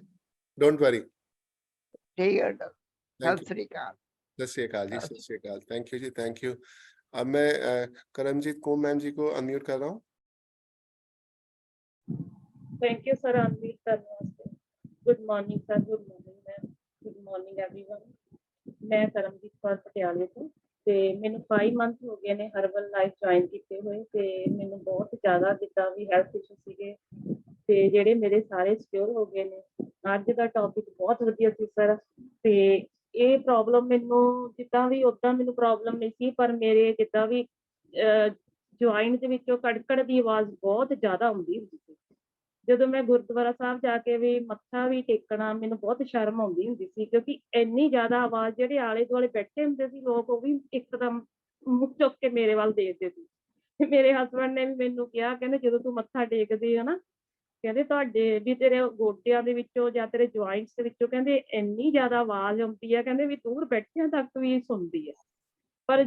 डोंट वरी। ठीक है डॉक्टर, थैंक सत यू। श्री अकाल। सत श्री अकाल जी, सत श्री अकाल। थैंक यू जी, थैंक यू। अब मैं करमजीत कौर मैम जी को अनम्यूट कर रहा हूँ। थैंक यू सर अनम्यूट करने वास्ते। Good morning sir, good morning ma'am, good morning everyone. मैं करमजीत कौर पटियाले ਤੋਂ ਤੇ ਮੈਨੂੰ 5 ਮੰਥ ਹੋ ਗਏ ਨੇ ਹਰਬਲ ਲਾਈਫ ਜੁਆਇਨ ਕੀਤੇ ਹੋਏ ਤੇ ਮੈਨੂੰ ਬਹੁਤ ਜ਼ਿਆਦਾ ਜਿੱਦਾਂ ਵੀ ਹੈਲਥ ਇਸ਼ੂ ਸੀਗੇ ਤੇ ਜਿਹੜੇ ਮੇਰੇ ਸਾਰੇ ਸਿਕਿਉਰ ਹੋ ਗਏ ਨੇ। ਅੱਜ ਦਾ ਟੌਪਿਕ ਬਹੁਤ ਵਧੀਆ ਸੀ ਸਰ ਤੇ ਇਹ ਪ੍ਰੋਬਲਮ ਮੈਨੂੰ ਜਿੱਦਾਂ ਵੀ ਉਦਾਂ ਮੈਨੂੰ ਪ੍ਰੋਬਲਮ ਨਹੀਂ ਸੀ, ਪਰ ਮੇਰੇ ਜਿੱਦਾਂ ਵੀ ਜੁਆਇੰਟ ਦੇ ਵਿੱਚੋਂ ਕੜਕੜ ਦੀ ਆਵਾਜ਼ ਬਹੁਤ ਜ਼ਿਆਦਾ ਆਉਂਦੀ ਹੁੰਦੀ ਸੀ। ਜਦੋਂ ਮੈਂ ਗੁਰਦੁਆਰਾ ਸਾਹਿਬ ਜਾ ਕੇ ਵੀ ਮੱਥਾ ਵੀ ਟੇਕਣਾ ਮੈਨੂੰ ਬਹੁਤ ਸ਼ਰਮ ਆਉਂਦੀ ਹੁੰਦੀ ਸੀ, ਕਿਉਂਕਿ ਇੰਨੀ ਜ਼ਿਆਦਾ ਆਵਾਜ਼, ਜਿਹੜੇ ਆਲੇ ਦੁਆਲੇ ਬੈਠੇ ਹੁੰਦੇ ਸੀ ਲੋਕ, ਉਹ ਵੀ ਇੱਕਦਮ ਮੁੱਖ ਚੁੱਕ ਕੇ ਮੇਰੇ ਵੱਲ ਦੇਖਦੇ ਸੀ। ਤੇ ਮੇਰੇ ਹਸਬੈਂਡ ਨੇ ਵੀ ਮੈਨੂੰ ਕਿਹਾ, ਕਹਿੰਦੇ ਜਦੋਂ ਤੂੰ ਮੱਥਾ ਟੇਕਦੀ ਹੈ ਨਾ, ਕਹਿੰਦੇ ਤੁਹਾਡੇ ਵੀ ਤੇਰੇ ਗੋਡਿਆਂ ਦੇ ਵਿੱਚੋਂ ਜਾਂ ਤੇਰੇ ਜੁਆਇੰਟਸ ਦੇ ਵਿੱਚੋਂ ਕਹਿੰਦੇ ਇੰਨੀ ਜ਼ਿਆਦਾ ਆਵਾਜ਼ ਆਉਂਦੀ ਹੈ, ਕਹਿੰਦੇ ਵੀ ਦੂਰ ਬੈਠਿਆਂ ਤੱਕ ਵੀ ਸੁਣਦੀ ਹੈ। ਪਰ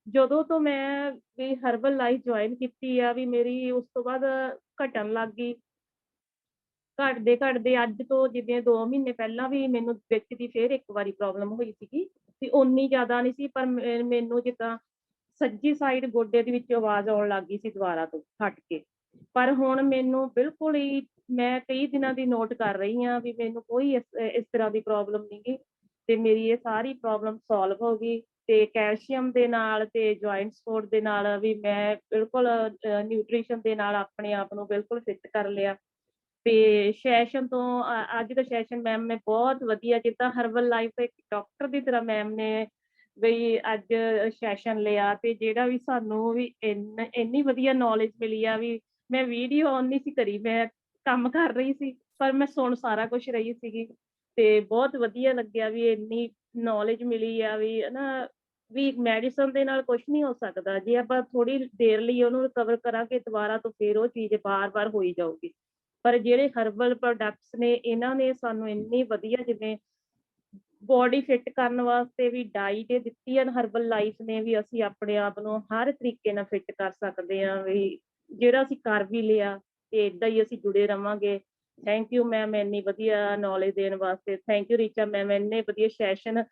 ਜਦੋਂ ਤੋਂ ਮੈਂ ਵੀ ਹਰਬਲ ਲਾਈਫ ਜੁਆਇਨ ਕੀਤੀ ਆ, ਵੀ ਮੇਰੀ ਉਸ ਤੋਂ ਬਾਅਦ ਘਟਣ ਲੱਗ ਗਈ। ਘਟਦੇ ਅੱਜ ਤੋਂ ਜਿਵੇਂ 2 ਮਹੀਨੇ ਪਹਿਲਾਂ ਵੀ ਮੈਨੂੰ ਵਿੱਚ ਦੀ ਫੇਰ ਇੱਕ ਵਾਰੀ ਪ੍ਰੋਬਲਮ ਹੋਈ ਸੀਗੀ ਤੇ ਓਨੀ ਜ਼ਿਆਦਾ ਨਹੀਂ ਸੀ, ਪਰ ਮੈਨੂੰ ਜਿੱਦਾਂ ਸੱਜੀ ਸਾਈਡ ਗੋਡੇ ਦੇ ਵਿੱਚ ਆਵਾਜ਼ ਆਉਣ ਲੱਗ ਗਈ ਸੀ ਦੁਬਾਰਾ ਤੋਂ ਹਟ ਕੇ। ਪਰ ਹੁਣ ਮੈਨੂੰ ਬਿਲਕੁਲ ਹੀ, ਮੈਂ ਕਈ ਦਿਨਾਂ ਦੀ ਨੋਟ ਕਰ ਰਹੀ ਹਾਂ ਵੀ ਮੈਨੂੰ ਕੋਈ ਇਸ ਤਰ੍ਹਾਂ ਦੀ ਪ੍ਰੋਬਲਮ ਨਹੀਂ ਗੀ ਤੇ ਮੇਰੀ ਇਹ ਸਾਰੀ ਪ੍ਰੋਬਲਮ ਸੋਲਵ ਹੋ ਗਈ। ਤੇ ਕੈਲਸ਼ੀਅਮ ਦੇ ਨਾਲ ਤੇ ਜੁਆਇੰਟ ਸਪੋਰਟ ਦੇ ਨਾਲ ਵੀ ਮੈਂ ਬਿਲਕੁਲ ਨਿਊਟ੍ਰੀਸ਼ਨ ਦੇ ਨਾਲ ਆਪਣੇ ਆਪ ਨੂੰ ਬਿਲਕੁਲ ਫਿੱਟ ਕਰ ਲਿਆ। ਤੇ ਸੈਸ਼ਨ ਤੋਂ ਅੱਜ ਦਾ ਸੈਸ਼ਨ ਮੈਮ ਨੇ ਬਹੁਤ ਵਧੀਆ, ਜਿੱਦਾਂ ਹਰਬਲ ਲਾਈਫ ਇੱਕ ਡਾਕਟਰ ਦੀ ਤਰ੍ਹਾਂ ਮੈਮ ਨੇ ਵੀ ਅੱਜ ਸੈਸ਼ਨ ਲਿਆ ਤੇ ਜਿਹੜਾ ਵੀ ਸਾਨੂੰ ਵੀ ਇੰਨੀ ਵਧੀਆ ਨੌਲੇਜ ਮਿਲੀ ਆ ਵੀ ਮੈਂ ਵੀਡੀਓ ਔਨ ਨਹੀਂ ਸੀ ਕਰੀ, ਮੈਂ ਕੰਮ ਕਰ ਰਹੀ ਸੀ ਪਰ ਮੈਂ ਸੁਣ ਸਾਰਾ ਕੁਝ ਰਹੀ ਸੀਗੀ ਤੇ ਬਹੁਤ ਵਧੀਆ ਲੱਗਿਆ ਵੀ ਇੰਨੀ ਨੌਲੇਜ ਮਿਲੀ ਆ ਵੀ ਹਨਾ, ਵੀ ਮੈਡੀਸਨ ਦੇ ਨਾਲ ਕੁਝ ਨਹੀਂ ਹੋ ਸਕਦਾ। ਜੇ ਆਪਾਂ ਥੋੜੀ ਦੇਰ ਲਈ ਉਹਨੂੰ ਰਿਕਵਰ ਕਰਾਂਗੇ ਦੁਬਾਰਾ ਤੋਂ ਫਿਰ ਉਹ ਚੀਜ਼ ਬਾਰ-ਬਾਰ ਹੋਈ ਜਾਊਗੀ। ਪਰ ਜਿਹੜੇ ਹਰਬਲ ਪ੍ਰੋਡਕਟਸ ਨੇ, ਇਹਨਾਂ ਨੇ ਸਾਨੂੰ ਇੰਨੀ ਵਧੀਆ, ਜਿਵੇਂ ਬੋਡੀ ਫਿੱਟ ਕਰਨ ਵਾਸਤੇ ਵੀ ਡਾਈਟ ਦਿੱਤੀ ਹੈ ਹਰਬਲ ਲਾਈਫ ਨੇ, ਵੀ ਅਸੀਂ ਆਪਣੇ ਆਪ ਨੂੰ ਹਰ ਤਰੀਕੇ ਨਾਲ ਫਿੱਟ ਕਰ ਸਕਦੇ ਹਾਂ। ਵੀ ਜਿਹੜਾ ਅਸੀਂ ਕਰ ਵੀ ਲਿਆ ਤੇ ਇਦਾਂ ਹੀ ਅਸੀਂ ਜੁੜੇ ਰਵਾਂਗੇ। ਥੈਂਕ ਯੂ ਮੈਮ ਇੰਨੀ ਵਧੀਆ ਨੌਲੇਜ ਦੇਣ ਵਾਸਤੇ। ਥੈਂਕ ਯੂ ਰੀਚਾ ਮੈਮ, ਇੰਨੇ ਵਧੀਆ ਸੈਸ਼ਨ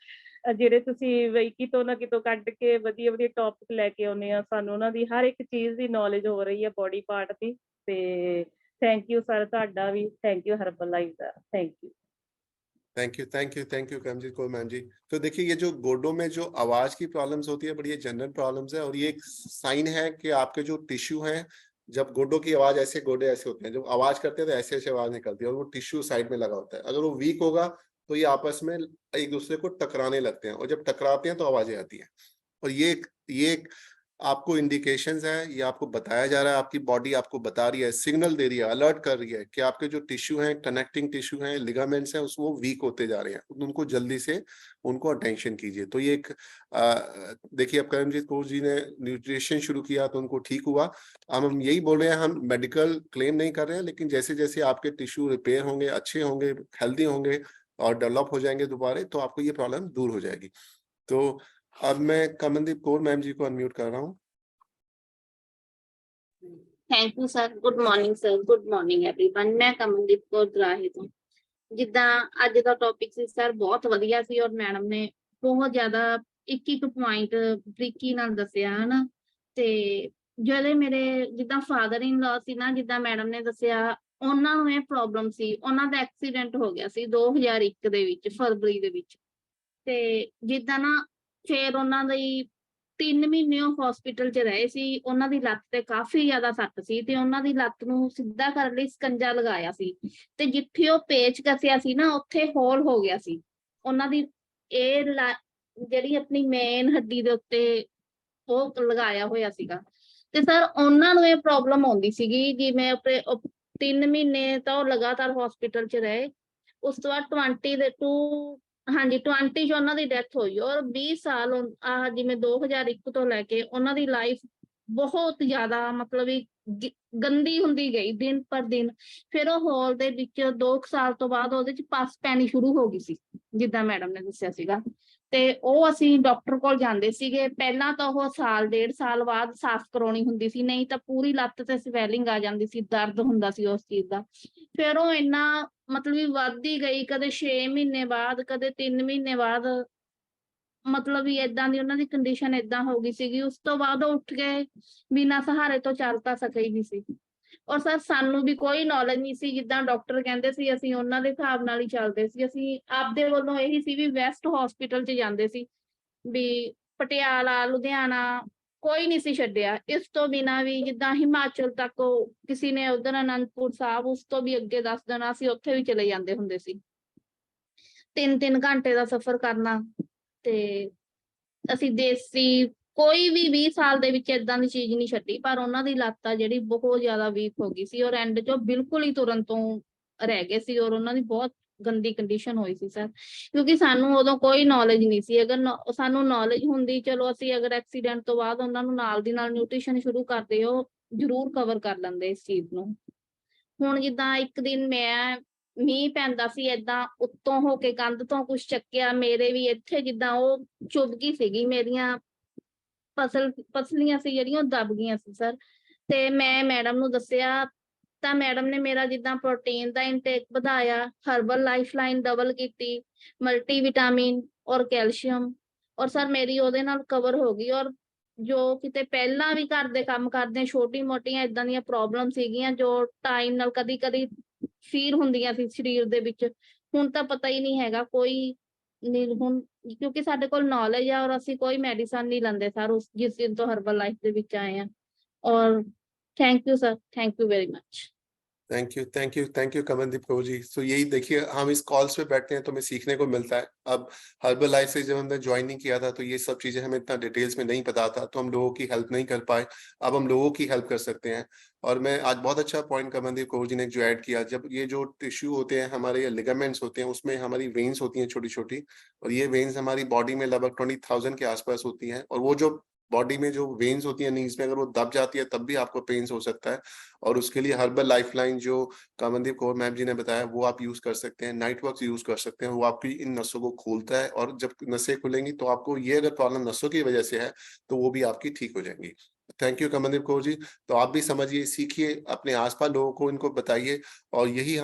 ਜਿਹੜੇ ਤੁਸੀਂ ਵੀ ਕਿਤੋਂ ਨਾ ਕਿਤੋਂ ਕੱਢ ਕੇ ਵਧੀਆ ਵਧੀਆ ਟੌਪਿਕ ਲੈ ਕੇ ਆਉਂਦੇ ਆ, ਸਾਨੂੰ ਉਹਨਾਂ ਦੀ ਹਰ ਇੱਕ ਚੀਜ਼ ਦੀ ਨੌਲੇਜ ਹੋ ਰਹੀ ਹੈ ਬੋਡੀ ਪਾਰਟ ਦੀ। ਤੇ थैंक यू सर, ਤੁਹਾਡਾ ਵੀ थैंक यू हर्बल लाइफ ਦਾ, thank you. Thank you, thank you, thank you Karamjit Kaur ma'am ji. तो देखिए, ये जो गोडों में जो आवाज की प्रॉब्लम्स होती है, बड़ी जनरल प्रॉब्लम्स है, और ये एक साइन है कि आपके जो टिश्यू हैं, जब गोडों की आवाज ऐसे, गोडे ऐसे होते हैं, जब आवाज करते हैं तो ऐसे ऐसे आवाज निकलती है, और वो टिश्यू साइड में लगा होता है। अगर वो वीक होगा तो ये आपस में एक दूसरे को टकराने लगते हैं, और जब टकराते हैं तो आवाजें आती हैं। और ये आपको इंडिकेशंस है, ये आपको बताया जा रहा है, आपकी बॉडी आपको बता रही है, सिग्नल दे रही है, अलर्ट कर रही है कि आपके जो टिश्यू हैं, कनेक्टिंग टिश्यू हैं, लिगामेंट्स हैं, वो वीक होते जा रहे हैं, उनको जल्दी से उनको अटेंशन कीजिए। तो ये एक देखिए, अब करमजीत कौर जी ने न्यूट्रिशन शुरू किया तो उनको ठीक हुआ। हम यही बोल रहे हैं, हम मेडिकल क्लेम नहीं कर रहे हैं, लेकिन जैसे जैसे आपके टिश्यू रिपेयर होंगे, अच्छे होंगे, हेल्दी होंगे और डेवलप हो जाएंगे दोबारा, तो आपको ये प्रॉब्लम दूर हो जाएगी। तो अब मैं कमलदीप कौर मैम जी को अनम्यूट कर रहा हूँ। Thank you sir, good morning sir, good morning everyone. मैं कमलदीप कौर ਦਰਾਹੇ ਤੋਂ। ਜਿੱਦਾਂ ਅੱਜ ਦਾ ਟੌਪਿਕ ਸੀ ਸਰ ਬਹੁਤ ਵਧੀਆ ਸੀ, ਔਰ ਮੈਡਮ ਨੇ ਬਹੁਤ ਜ਼ਿਆਦਾ ਇੱਕ ਪੁਆਇੰਟ ਬਰੀਕੀ ਨਾਲ ਦੱਸਿਆ ਹਨਾ। ਤੇ ਜਿਹੜੇ ਮੇਰੇ ਜਿੱਦਾਂ ਫਾਦਰ ਇਨ ਲਾ ਸੀ ਨਾ, ਜਿੱਦਾਂ ਮੈਡਮ ਨੇ ਦੱਸਿਆ, ਉਹਨਾਂ ਨੂੰ ਇਹ ਪ੍ਰੋਬਲਮ ਸੀ। ਉਹਨਾਂ ਦਾ ਐਕਸੀਡੈਂਟ ਹੋ ਗਿਆ ਸੀ 2001 ਦੇ ਵਿੱਚ, ਫਰਵਰੀ ਦੇ ਵਿੱਚ। ਤੇ ਜਿੱਦਾਂ ਨਾ ਫਿਰ ਉਹਨਾਂ ਦੀ 3 ਮਹੀਨੇ ਉਹ ਹਸਪੀਟਲ 'ਚ ਰਹੇ ਸੀ। ਉਹਨਾਂ ਦੀ ਲੱਤ ਤੇ ਕਾਫੀ ਜ਼ਿਆਦਾ ਸੱਟ ਸੀ ਤੇ ਉਹਨਾਂ ਦੀ ਲੱਤ ਨੂੰ ਸਿੱਧਾ ਕਰਨ ਲਈ ਸਕੰਜਾ ਲਗਾਇਆ ਸੀ ਤੇ ਜਿੱਥੇ ਉਹ ਪੇਚ ਕੱਸਿਆ ਸੀ ਨਾ, ਉੱਥੇ ਹੋਲ ਹੋ ਗਿਆ ਸੀ। ਉਹਨਾਂ ਦੀ ਇਹ ਜਿਹੜੀ ਆਪਣੀ ਮੇਨ ਹੱਡੀ ਦੇ ਉੱਤੇ ਉਹ ਲਗਾਇਆ ਹੋਇਆ ਸੀਗਾ। ਤੇ ਸਰ ਉਹਨਾਂ ਨੂੰ ਇਹ ਪ੍ਰੋਬਲਮ ਆਉਂਦੀ ਸੀਗੀ, ਜਿਵੇਂ 3 ਮਹੀਨੇ ਤਾਂ ਉਹ ਲਗਾਤਾਰ ਹਸਪੀਟਲ 'ਚ ਰਹੇ। ਉਸ ਤੋਂ ਬਾਅਦ 20 'ਚ ਉਹਨਾਂ ਦੀ ਡੈਥ ਹੋਈ ਔਰ 20 ਸਾਲ ਜਿਵੇਂ 2001 ਤੋਂ ਲੈ ਕੇ ਉਹਨਾਂ ਦੀ ਲਾਈਫ ਬਹੁਤ ਜ਼ਿਆਦਾ ਮਤਲਬ ਵੀ ਗੰਦੀ ਹੁੰਦੀ ਗਈ ਦਿਨ ਪਰ ਦਿਨ। ਫਿਰ ਉਹ ਹਾਲ ਦੇ ਵਿੱਚ 2 ਸਾਲ ਤੋਂ ਬਾਅਦ ਉਹਦੇ 'ਚ ਪਸ ਪੈਣੀ ਸ਼ੁਰੂ ਹੋ ਗਈ ਸੀ, ਜਿੱਦਾਂ ਮੈਡਮ ਨੇ ਦੱਸਿਆ ਸੀਗਾ। ਤੇ ਉਹ ਅਸੀਂ ਡਾਕਟਰ ਕੋਲ ਜਾਂਦੇ ਸੀਗੇ। ਪਹਿਲਾਂ ਤਾਂ ਉਹ ਸਾਲ 1.5 ਸਾਲ ਬਾਅਦ ਸਾਫ਼ ਕਰਾਉਣੀ ਹੁੰਦੀ ਸੀ, ਨਹੀਂ ਤਾਂ ਪੂਰੀ ਲੱਤ ਤੇ ਸਵੈਲਿੰਗ ਆ ਜਾਂਦੀ ਸੀ, ਦਰਦ ਹੁੰਦਾ ਸੀ ਉਸ ਚੀਜ਼ ਦਾ। ਫਿਰ ਉਹ ਇੰਨਾ ਮਤਲਬ ਵੀ ਵੱਧਦੀ ਗਈ, ਕਦੇ 6 ਮਹੀਨੇ ਬਾਅਦ, ਕਦੇ 3 ਮਹੀਨੇ ਬਾਅਦ, ਮਤਲਬ ਵੀ ਏਦਾਂ ਦੀ ਉਹਨਾਂ ਦੀ ਕੰਡੀਸ਼ਨ ਏਦਾਂ ਹੋ ਗਈ ਸੀਗੀ। ਉਸ ਤੋਂ ਬਾਅਦ ਉਹ ਉੱਠ ਕੇ ਬਿਨਾਂ ਸਹਾਰੇ ਤੋਂ ਚੱਲ ਤਾਂ ਸਕੇ ਹੀ ਨਹੀਂ ਸੀ। ਔਰ ਸਰ ਸਾਨੂੰ ਵੀ ਕੋਈ ਨੌਲੇਜ ਨਹੀਂ ਸੀ, ਜਿੱਦਾਂ ਡਾਕਟਰ ਕਹਿੰਦੇ ਸੀ ਅਸੀਂ ਉਹਨਾਂ ਦੇ ਹਿਸਾਬ ਨਾਲ ਹੀ ਚੱਲਦੇ ਸੀ। ਅਸੀਂ ਆਪਦੇ ਵੱਲੋਂ ਇਹੀ ਸੀ ਵੀ ਵੈਸਟ ਹਸਪੀਟਲ 'ਚ ਜਾਂਦੇ ਸੀ, ਵੀ ਪਟਿਆਲਾ, ਲੁਧਿਆਣਾ ਕੋਈ ਨਹੀਂ ਸੀ ਛੱਡਿਆ। ਇਸ ਤੋਂ ਬਿਨਾਂ ਵੀ ਜਿੱਦਾਂ ਹਿਮਾਚਲ ਤੱਕ ਕਿਸੇ ਨੇ ਉਧਰ ਅਨੰਦਪੁਰ ਸਾਹਿਬ, ਉਸ ਤੋਂ ਵੀ ਅੱਗੇ ਦੱਸ ਦੇਣਾ, ਅਸੀਂ ਉੱਥੇ ਵੀ ਚਲੇ ਜਾਂਦੇ ਹੁੰਦੇ ਸੀ। 3-3 ਘੰਟੇ ਦਾ ਸਫ਼ਰ ਕਰਨਾ। ਤੇ ਅਸੀਂ ਦੇਸੀ ਕੋਈ ਵੀ 20 ਸਾਲ ਦੇ ਵਿੱਚ ਏਦਾਂ ਦੀ ਚੀਜ਼ ਨਹੀਂ ਛੱਡੀ, ਪਰ ਉਹਨਾਂ ਦੀ ਲੱਤ ਆ ਜਿਹੜੀ ਬਹੁਤ ਜ਼ਿਆਦਾ ਵੀਕ ਹੋ ਗਈ ਸੀ ਔਰ ਐਂਡ 'ਚ ਬਿਲਕੁਲ ਹੀ ਤੁਰਨ ਤੋਂ ਰਹਿ ਗਏ ਸੀ ਔਰ ਉਹਨਾਂ ਦੀ ਬਹੁਤ ਗੰਦੀ ਕੰਡੀਸ਼ਨ ਹੋਈ ਸੀ ਸਰ। ਕਿਉਂਕਿ ਸਾਨੂੰ ਉਦੋਂ ਕੋਈ ਨੌਲੇਜ ਨਹੀਂ ਸੀ। ਅਗਰ ਸਾਨੂੰ ਨੌਲੇਜ ਹੁੰਦੀ, ਚਲੋ ਅਸੀਂ ਅਗਰ ਐਕਸੀਡੈਂਟ ਤੋਂ ਬਾਅਦ ਉਹਨਾਂ ਨੂੰ ਨਾਲ ਦੀ ਨਾਲ ਨਿਊਟ੍ਰੀਸ਼ਨ ਸ਼ੁਰੂ ਕਰਦੇ, ਉਹ ਜ਼ਰੂਰ ਕਵਰ ਕਰ ਲੈਂਦੇ ਇਸ ਚੀਜ਼ ਨੂੰ। ਹੁਣ ਜਿੱਦਾਂ ਇੱਕ ਦਿਨ ਮੀਂਹ ਪੈਂਦਾ ਸੀ, ਏਦਾਂ ਉੱਤੋਂ ਹੋ ਕੇ ਕੰਧ ਤੋਂ ਕੁਛ ਚੱਕਿਆ, ਮੇਰੇ ਵੀ ਇੱਥੇ ਜਿੱਦਾਂ ਉਹ ਚੁੱਭ ਗਈ ਸੀਗੀ, ਮੇਰੀਆਂ ਪਸਲੀਆਂ ਸੀ ਜਿਹੜੀਆਂ ਉਹ ਦਬ ਗਈਆਂ ਸੀ ਸਰ। ਤੇ ਮੈਂ ਮੈਡਮ ਨੂੰ ਦੱਸਿਆ ਤਾਂ ਮੈਡਮ ਨੇ ਮੇਰਾ ਜਿੱਦਾਂ ਪ੍ਰੋਟੀਨ ਦਾ ਇਨਟੇਕ ਵਧਾਇਆ, ਹਰਬਲ ਲਾਈਫਲਾਈਨ ਡਬਲ ਕੀਤੀ, ਮਲਟੀ ਵਿਟਾਮਿਨ ਔਰ ਕੈਲਸ਼ੀਅਮ, ਔਰ ਸਰ ਮੇਰੀ ਉਹਦੇ ਨਾਲ ਕਵਰ ਹੋ ਗਈ। ਔਰ ਜੋ ਕਿਤੇ ਪਹਿਲਾਂ ਵੀ ਘਰ ਦੇ ਕੰਮ ਕਰਦੇ ਛੋਟੀ ਮੋਟੀਆਂ ਏਦਾਂ ਦੀਆਂ ਪ੍ਰੋਬਲਮ ਸੀਗੀਆਂ ਜੋ ਟਾਈਮ ਨਾਲ ਕਦੀ ਫੀਲ ਹੁੰਦੀਆਂ ਸੀ ਸਰੀਰ ਦੇ ਵਿੱਚ, ਹੁਣ ਤਾਂ ਪਤਾ ਹੀ ਨਹੀਂ ਹੈਗਾ ਕੋਈ ਨਹੀਂ। ਹੁਣ ਕਿਉਂਕਿ ਸਾਡੇ ਕੋਲ ਨੌਲੇਜ ਆ ਔਰ ਅਸੀਂ ਕੋਈ ਮੈਡੀਸਨ ਨਹੀਂ ਲੈਂਦੇ ਸਰ ਜਿਸ ਦਿਨ ਤੋਂ ਹਰਬਲ ਲਾਈਫ ਦੇ ਵਿੱਚ ਆਏ ਆ। और thank you sir, thank you very much. Thank you Kamaldeep Kaur ji. तो यही देखिए, हम इस कॉल्स पे बैठते हैं तो हमें सीखने को मिलता है। अब हर्बल लाइफ से जब हमने ज्वाइन नहीं किया था तो ये सब चीजें हमें इतना डिटेल्स में नहीं पता था, तो हम लोगों की हेल्प नहीं कर पाए। अब हम लोगों की हेल्प कर सकते हैं। और मैं आज बहुत अच्छा पॉइंट कमलदीप कौर जी ने जो ऐड किया, जब ये जो टिश्यू होते हैं हमारे, लिगामेंट्स होते हैं, उसमें हमारी वेन्स होती हैं छोटी छोटी, और ये वेन्स हमारी बॉडी में लगभग 20,000 के आसपास होती हैं। और वो जो बॉडी में जो वेन्स होती है नीज में, अगर वो दब जाती है तब भी आपको पेन्स हो सकता है। और उसके लिए हर्बल लाइफलाइन जो कमलदीप कौर मैम जी ने बताया वो आप यूज कर सकते हैं, नाइट वर्क्स यूज कर सकते हैं। वो आपकी इन नसों को खोलता है और जब नसें खुलेंगी तो आपको ये अगर प्रॉब्लम नसों की वजह से है तो वो भी आपकी ठीक हो जाएंगी। Thank you Kamaldeep Kaur ji. तो आप भी समझिए, सीखिए, अपने आसपास लोगों को इनको बताइए। और यही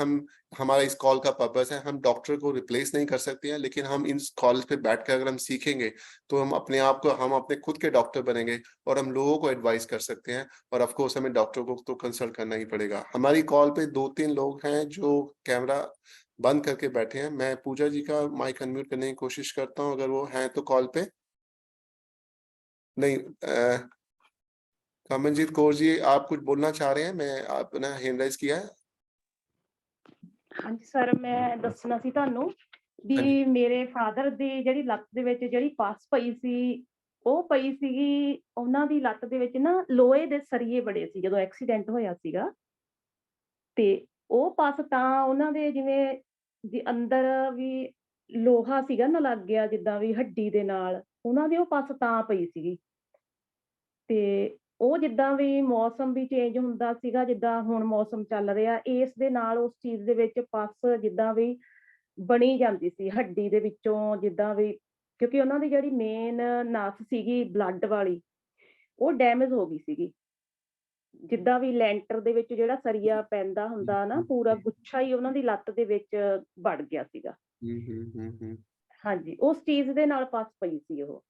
हमारा इस कॉल का पर्पस है। हम डॉक्टर को रिप्लेस नहीं कर सकते हैं, लेकिन हम इन कॉल पे बैठकर अगर हम सीखेंगे तो हम अपने खुद के डॉक्टर बनेंगे और हम लोगों को एडवाइस कर सकते हैं। और ऑफ कोर्स हमें डॉक्टर को तो कंसल्ट करना ही पड़ेगा। हमारी कॉल पे 2-3 लोग हैं जो कैमरा बंद करके बैठे हैं। मैं पूजा जी का माइक अनम्यूट करने की कोशिश करता हूं, अगर वो हैं तो कॉल पे। नहीं, कमलजीत कौर जी आप कुछ बोलना चाह रहे हैं? मैं अपना हैंड राइज किया है। ਹਾਂਜੀ ਸਰ, ਮੈਂ ਦੱਸਣਾ ਸੀ ਤੁਹਾਨੂੰ ਵੀ ਮੇਰੇ ਫਾਦਰ ਦੀ ਜਿਹੜੀ ਲੱਤ ਦੇ ਵਿੱਚ ਜਿਹੜੀ ਪਸ ਪਈ ਸੀ, ਉਹ ਪਈ ਸੀਗੀ ਉਹਨਾਂ ਦੀ ਲੱਤ ਦੇ ਵਿੱਚ ਨਾ ਲੋਹੇ ਦੇ ਸਰੀਏ ਬੜੇ ਸੀ ਜਦੋਂ ਐਕਸੀਡੈਂਟ ਹੋਇਆ ਸੀਗਾ। ਤੇ ਉਹ ਪਸ ਤਾਂ ਉਹਨਾਂ ਦੇ ਜਿਵੇਂ ਅੰਦਰ ਵੀ ਲੋਹਾ ਸੀਗਾ ਨਾ ਲੱਗ ਗਿਆ, ਜਿੱਦਾਂ ਵੀ ਹੱਡੀ ਦੇ ਨਾਲ ਉਹਨਾਂ ਦੀ ਉਹ ਪਸ ਤਾਂ ਪਈ ਸੀਗੀ। ਤੇ ਉਹ ਜਿੱਦਾਂ ਵੀ ਮੌਸਮ ਵੀ ਚੇਂਜ ਹੁੰਦਾ ਸੀਗਾ, ਜਿੱਦਾਂ ਹੁਣ ਮੌਸਮ ਚੱਲ ਰਿਹਾ, ਇਸ ਦੇ ਨਾਲ ਉਸ ਚੀਜ਼ ਦੇ ਵਿੱਚ ਪਸ ਜਿੱਦਾਂ ਵੀ ਬਣੀ ਜਾਂਦੀ ਸੀ ਹੱਡੀ ਦੇ ਵਿੱਚੋਂ, ਜਿੱਦਾਂ ਵੀ ਕਿਉਂਕਿ ਉਹਨਾਂ ਦੀ ਜਿਹੜੀ ਮੇਨ ਨਸ ਸੀਗੀ ਬਲੱਡ ਵਾਲੀ, ਉਹ ਡੈਮੇਜ ਹੋ ਗਈ ਸੀਗੀ। ਜਿੱਦਾਂ ਵੀ ਲੈਂਟਰ ਦੇ ਵਿੱਚ ਜਿਹੜਾ ਸਰੀਆ ਪੈਂਦਾ ਹੁੰਦਾ ਨਾ, ਪੂਰਾ ਗੁੱਛਾ ਹੀ ਉਹਨਾਂ ਦੀ ਲੱਤ ਦੇ ਵਿੱਚ ਵੜ ਗਿਆ ਸੀਗਾ। ਹਾਂਜੀ, ਉਸ ਚੀਜ਼ ਦੇ ਨਾਲ ਪਸ ਪਈ ਸੀ ਉਹ।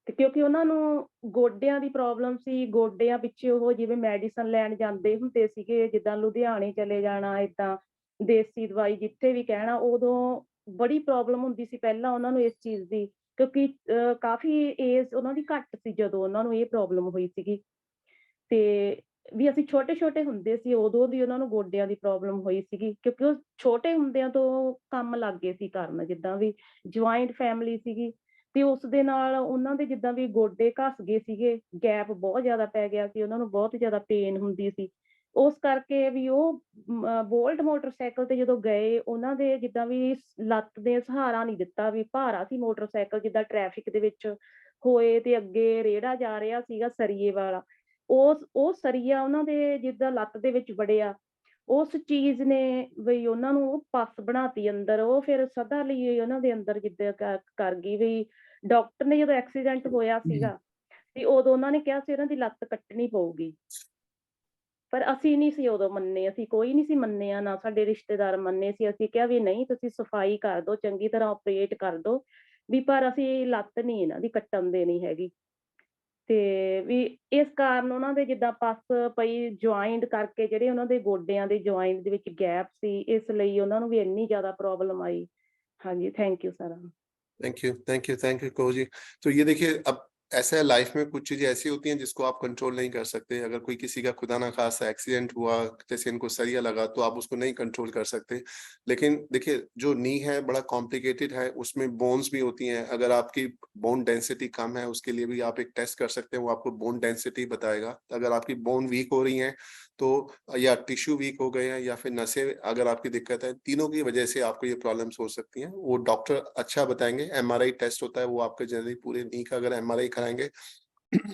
ਤੇ ਕਿਉਂਕਿ ਉਹਨਾਂ ਨੂੰ ਗੋਡਿਆਂ ਦੀ ਪ੍ਰੋਬਲਮ ਸੀ, ਗੋਡਿਆਂ ਪਿੱਛੇ ਉਹ ਜਿਵੇਂ ਮੈਡੀਸਨ ਲੈਣ ਜਾਂਦੇ ਹੁੰਦੇ ਸੀਗੇ, ਜਿੱਦਾਂ ਲੁਧਿਆਣੇ ਚਲੇ ਜਾਣਾ, ਏਦਾਂ ਦੇਸੀ ਦਵਾਈ ਜਿੱਥੇ ਵੀ ਕਹਿਣਾ, ਉਦੋਂ ਬੜੀ ਪ੍ਰੋਬਲਮ ਹੁੰਦੀ ਸੀ ਪਹਿਲਾਂ ਉਹਨਾਂ ਨੂੰ ਇਸ ਚੀਜ਼ ਦੀ, ਕਿਉਂਕਿ ਕਾਫੀ ਏਜ ਉਹਨਾਂ ਦੀ ਘੱਟ ਸੀ ਜਦੋਂ ਉਹਨਾਂ ਨੂੰ ਇਹ ਪ੍ਰੋਬਲਮ ਹੋਈ ਸੀਗੀ। ਤੇ ਵੀ ਅਸੀਂ ਛੋਟੇ ਛੋਟੇ ਹੁੰਦੇ ਸੀ ਉਦੋਂ ਦੀ ਉਹਨਾਂ ਨੂੰ ਗੋਡਿਆਂ ਦੀ ਪ੍ਰੋਬਲਮ ਹੋਈ ਸੀਗੀ, ਕਿਉਂਕਿ ਉਹ ਛੋਟੇ ਹੁੰਦਿਆਂ ਤੋਂ ਕੰਮ ਲੱਗ ਗਏ ਸੀ ਕਰਨ, ਜਿੱਦਾਂ ਵੀ ਜੁਆਇੰਟ ਫੈਮਿਲੀ ਸੀਗੀ, ਤੇ ਉਸ ਦੇ ਨਾਲ ਉਹਨਾਂ ਦੇ ਜਿੱਦਾਂ ਵੀ ਗੋਡੇ ਘਸ ਗਏ ਸੀਗੇ, ਗੈਪ ਬਹੁਤ ਜ਼ਿਆਦਾ ਪੈ ਗਿਆ ਸੀ, ਉਹਨਾਂ ਨੂੰ ਬਹੁਤ ਜ਼ਿਆਦਾ ਪੇਨ ਹੁੰਦੀ ਸੀ। ਉਸ ਕਰਕੇ ਵੀ ਉਹ ਬੋਲਟ ਮੋਟਰਸਾਈਕਲ ਤੇ ਜਦੋਂ ਗਏ, ਉਹਨਾਂ ਦੇ ਜਿੱਦਾਂ ਵੀ ਲੱਤ ਦੇ ਸਹਾਰਾ ਨਹੀਂ ਦਿੱਤਾ, ਵੀ ਭਾਰਾ ਸੀ ਮੋਟਰਸਾਈਕਲ, ਜਿੱਦਾਂ ਟ੍ਰੈਫਿਕ ਦੇ ਵਿੱਚ ਹੋਏ ਤੇ ਅੱਗੇ ਰੇੜਾ ਜਾ ਰਿਹਾ ਸੀਗਾ ਸਰੀਏ ਵਾਲਾ, ਉਹ ਸਰੀਆ ਉਹਨਾਂ ਦੇ ਜਿੱਦਾਂ ਲੱਤ ਦੇ ਵਿੱਚ ਵੜਿਆ, ਉਸ ਚੀਜ਼ ਨੇ ਵੀ ਉਹਨਾਂ ਨੂੰ ਪੱਸ ਬਣਾਤੀ ਅੰਦਰ, ਉਹ ਫਿਰ ਸਦਾ ਲਈ ਉਹਨਾਂ ਦੇ ਅੰਦਰ ਜਿੱਦਾਂ ਕਰ ਗਈ। ਵੀ ਡਾਕਟਰ ਨੇ ਜਦੋਂ ਐਕਸੀਡੈਂਟ ਹੋਇਆ ਸੀਗਾ ਤੇ ਉਦੋਂ ਉਹਨਾਂ ਨੇ ਕਿਹਾ ਸੀ ਇਹਨਾਂ ਦੀ ਲੱਤ ਕੱਟਣੀ ਪਊਗੀ, ਪਰ ਅਸੀਂ ਨਹੀਂ ਸੀ ਉਦੋਂ ਮੰਨੇ, ਅਸੀਂ ਕੋਈ ਨਹੀਂ ਸੀ ਮੰਨਿਆ, ਨਾ ਸਾਡੇ ਰਿਸ਼ਤੇਦਾਰ ਮੰਨੇ ਸੀ। ਅਸੀਂ ਕਿਹਾ ਵੀ ਨਹੀਂ, ਤੁਸੀਂ ਸਫਾਈ ਕਰ ਦਿਓ, ਚੰਗੀ ਤਰ੍ਹਾਂ ਆਪਰੇਟ ਕਰ ਦਿਓ, ਵੀ ਪਰ ਅਸੀਂ ਲੱਤ ਨਹੀਂ ਇਹਨਾਂ ਦੀ ਕੱਟਣ ਦੇਣੀ ਹੈਗੀ। ਤੇ ਵੀ ਇਸ ਕਾਰਨ ਉਹਨਾਂ ਦੇ ਜਿੱਦਾਂ ਪੱਸ ਪਈ ਜੁਆਇੰਟ ਕਰਕੇ, ਜਿਹੜੇ ਉਹਨਾਂ ਦੇ ਗੋਡਿਆਂ ਦੇ ਜੁਆਇੰਟ ਦੇ ਵਿੱਚ ਗੈਪ ਸੀ, ਇਸ ਲਈ ਉਹਨਾਂ ਨੂੰ ਵੀ ਇੰਨੀ ਜ਼ਿਆਦਾ ਪ੍ਰॉब्लम आई। हाँ जी, thank you sir. Thank you Kaur ji. तो ये देखिए, अब ऐसा है लाइफ में, कुछ चीजें ऐसी होती हैं जिसको आप कंट्रोल नहीं कर सकते। अगर कोई किसी का खुदा ना खासा एक्सीडेंट हुआ, जैसे इनको सरिया लगा, तो आप उसको नहीं कंट्रोल कर सकते। लेकिन देखिए, जो नी है बड़ा कॉम्प्लिकेटेड है, उसमें बोन्स भी होती हैं। अगर आपकी बोन डेंसिटी कम है, उसके लिए भी आप एक टेस्ट कर सकते हैं, वो आपको बोन डेंसिटी बताएगा। अगर आपकी बोन वीक हो रही है, तो या टिश्यू वीक हो गए हैं, या फिर नसें अगर आपकी दिक्कत है, तीनों की वजह से आपको ये प्रॉब्लम्स हो सकती हैं। वो डॉक्टर अच्छा बताएंगे। एमआरआई टेस्ट होता है, वो आपके जनरली पूरे नी का अगर एमआरआई कराएंगे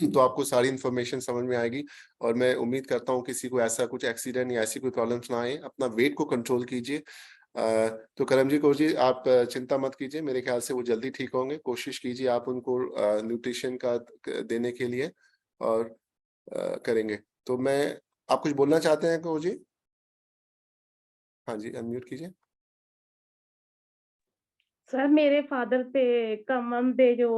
तो आपको सारी इन्फॉर्मेशन समझ में आएगी। और मैं उम्मीद करता हूँ किसी को ऐसा कुछ एक्सीडेंट या ऐसी कोई प्रॉब्लम्स ना आए। अपना वेट को कंट्रोल कीजिए। तो करमजीत कौर जी, आप चिंता मत कीजिए, मेरे ख्याल से वो जल्दी ठीक होंगे। कोशिश कीजिए आप उनको न्यूट्रिशन का देने के लिए, और करेंगे। तो मैं, आप कुछ बोलना चाहते हैं कौर जी? हाँ जी, अनम्यूट कीजिए। ਸਰ ਮੇਰੇ ਫਾਦਰ ਤੇ ਕਮਨ ਦੇ ਜੋ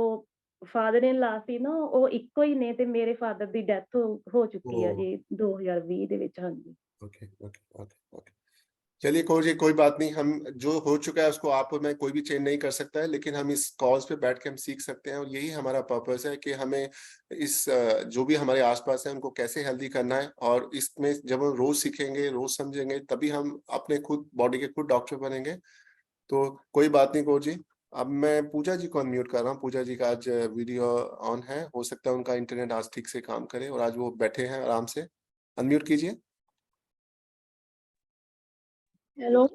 ਫਾਦਰ ਇਨ ਲਾ ਸੀ ਨਾ, ਉਹ ਇੱਕੋ ਹੀ ਨੇ, ਤੇ ਮੇਰੇ ਫਾਦਰ ਦੀ ਡੈਥ ਹੋ ਚੁੱਕੀ ਹੈ ਜੀ 2020 ਦੇ ਵਿੱਚ। ਹਾਂਜੀ। ओके ओके ओके ओके, चलिए कौर जी, कोई बात नहीं। हम जो हो चुका है उसको आप और मैं कोई भी चेंज नहीं कर सकता है, लेकिन हम इस कॉल्स पे बैठ के हम सीख सकते हैं। और यही हमारा पर्पस है कि हमें इस जो भी हमारे आसपास है उनको कैसे हेल्दी करना है। और इसमें जब हम रोज सीखेंगे, रोज समझेंगे, तभी हम अपने खुद बॉडी के खुद डॉक्टर बनेंगे। तो कोई बात नहीं कौर जी। अब मैं पूजा जी को अनम्यूट कर रहा हूँ। पूजा जी का आज वीडियो ऑन है, हो सकता है उनका इंटरनेट आज ठीक से काम करे और आज वो बैठे हैं आराम से। अनम्यूट कीजिए। Hello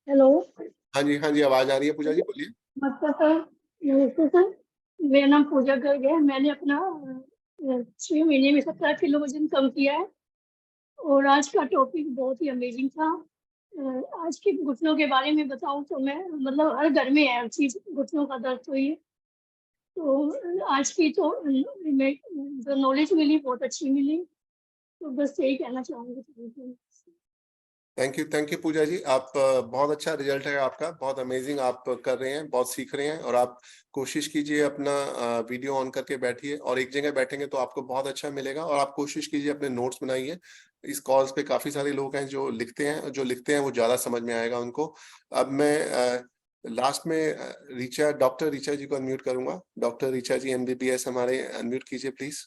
hello. हाँ जी, आवाज आ रही है पूजा जी, बोलिए। नमस्ते सर। नमस्ते सर, मेरा नाम पूजा गर्ग है। मैंने अपना 6 महीने में 17 किलो वजन कम किया है, और आज का टॉपिक बहुत ही अमेजिंग था। आज के घुटनों के बारे में बताऊं तो मैं, मतलब हर घर में है चीज, घुटनों का दर्द हुई है। तो आज की तो जो नॉलेज मिली बहुत अच्छी मिली, तो बस यही कहना चाहूंगी। थैंक यू पूजा जी। आप बहुत अच्छा रिजल्ट है आपका, बहुत अमेजिंग आप कर रहे हैं, बहुत सीख रहे हैं। और आप कोशिश कीजिए अपना वीडियो ऑन करके बैठिए, और एक जगह बैठेंगे तो आपको बहुत अच्छा मिलेगा। और आप कोशिश कीजिए अपने नोट्स बनाइए। इस कॉल्स पे काफी सारे लोग हैं जो लिखते हैं, वो ज्यादा समझ में आएगा उनको। अब मैं लास्ट में डॉक्टर ऋचा जी को अनम्यूट करूंगा। डॉक्टर ऋचा जी MBBS हमारे, अनम्यूट कीजिए प्लीज।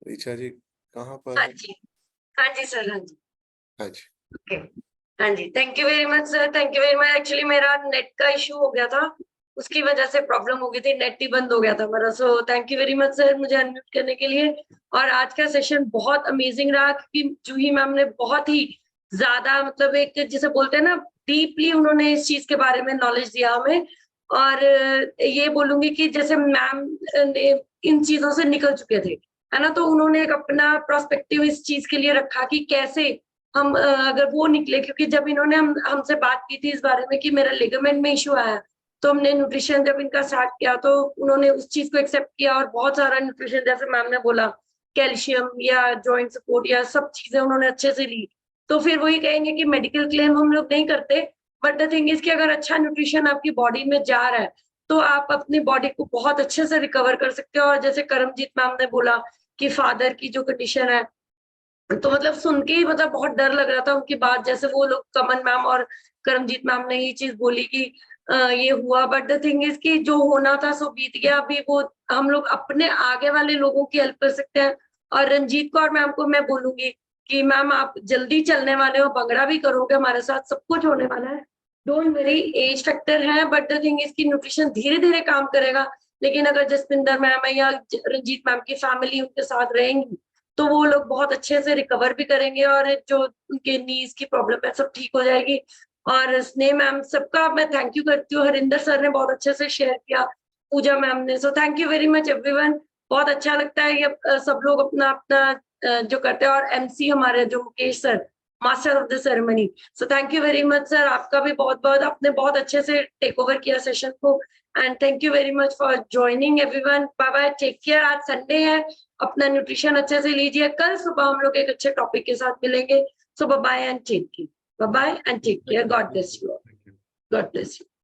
ऋचा जी कहाँ पर? हाँ जी सर। हाँ जी। हाँ जी, ओके। हाँ जी, thank you very much sir, thank you very much. Actually मेरा नेट का इशू हो गया था, उसकी वजह से प्रॉब्लम हो गई थी, नेट ही बंद हो गया था मेरा। सो thank you very much sir मुझे अनम्यूट करने के लिए। और आज का सेशन बहुत अमेजिंग रहा, क्योंकि जूही मैम ने बहुत ही ज्यादा, मतलब एक जिसे बोलते हैं ना, डीपली उन्होंने इस चीज के बारे में नॉलेज दिया हमें। और ये बोलूंगी कि जैसे मैम इन चीजों से निकल चुके थे, है ना, तो उन्होंने एक अपना प्रोस्पेक्टिव इस चीज के लिए रखा कि कैसे हम अगर वो निकले। क्योंकि जब इन्होंने हमसे बात की थी इस बारे में कि मेरा लिगामेंट में इशू आया, तो हमने न्यूट्रिशन जब इनका स्टार्ट किया तो उन्होंने उस चीज को एक्सेप्ट किया, और बहुत सारा न्यूट्रिशन, जैसे मैम ने बोला कैल्शियम या जॉइंट सपोर्ट या सब चीजें उन्होंने अच्छे से ली, तो फिर वही कहेंगे कि मेडिकल क्लेम हम लोग नहीं करते, बट द थिंग इज कि अगर अच्छा न्यूट्रिशन आपकी बॉडी में जा रहा है तो आप अपनी बॉडी को बहुत अच्छे से रिकवर कर सकते हो। और जैसे करमजीत मैम ने बोला कि फादर की जो कंडीशन है, तो मतलब सुन के ही मतलब बहुत डर लग रहा था उनकी बात, जैसे वो लोग कमल मैम और करमजीत मैम ने ये चीज बोली कि ये हुआ, बट द थिंग इज कि जो होना था सो बीत गया। अभी वो हम लोग अपने आगे वाले लोगों की हेल्प कर सकते हैं। और रंजीत कौर मैम को मैं बोलूंगी कि मैम आप जल्दी चलने वाले हो, भंगड़ा भी करोगे हमारे साथ, सब कुछ होने वाला है, डोंट वेरी, एज फैक्टर है, बट द थिंग इज की न्यूट्रिशन धीरे धीरे काम करेगा। लेकिन अगर जसपिंदर मैम या रंजीत मैम की फैमिली उनके साथ रहेंगी तो वो लोग बहुत अच्छे से रिकवर भी करेंगे और जो उनके नीज की प्रॉब्लम है सब ठीक हो जाएगी। और स्नेह मैम, सबका मैं थैंक यू करती हूँ। हरिंदर सर ने बहुत अच्छे से शेयर किया, पूजा मैम ने, सो thank you very much everyone. बहुत अच्छा लगता है ये सब लोग अपना अपना जो करते हैं। और एमसी हमारे जो Mukesh sir, master of the ceremony, so thank you very much sir, आपका भी बहुत बहुत, आपने बहुत अच्छे से टेक ओवर किया सेशन को। And thank you very much for joining everyone. Bye bye, take care. आज संडे है, अपना न्यूट्रिशन अच्छे से लीजिए। कल सुबह हम लोग एक अच्छे टॉपिक के साथ मिलेंगे। So bye bye and take care. Bye bye and take care. God bless you. God bless you.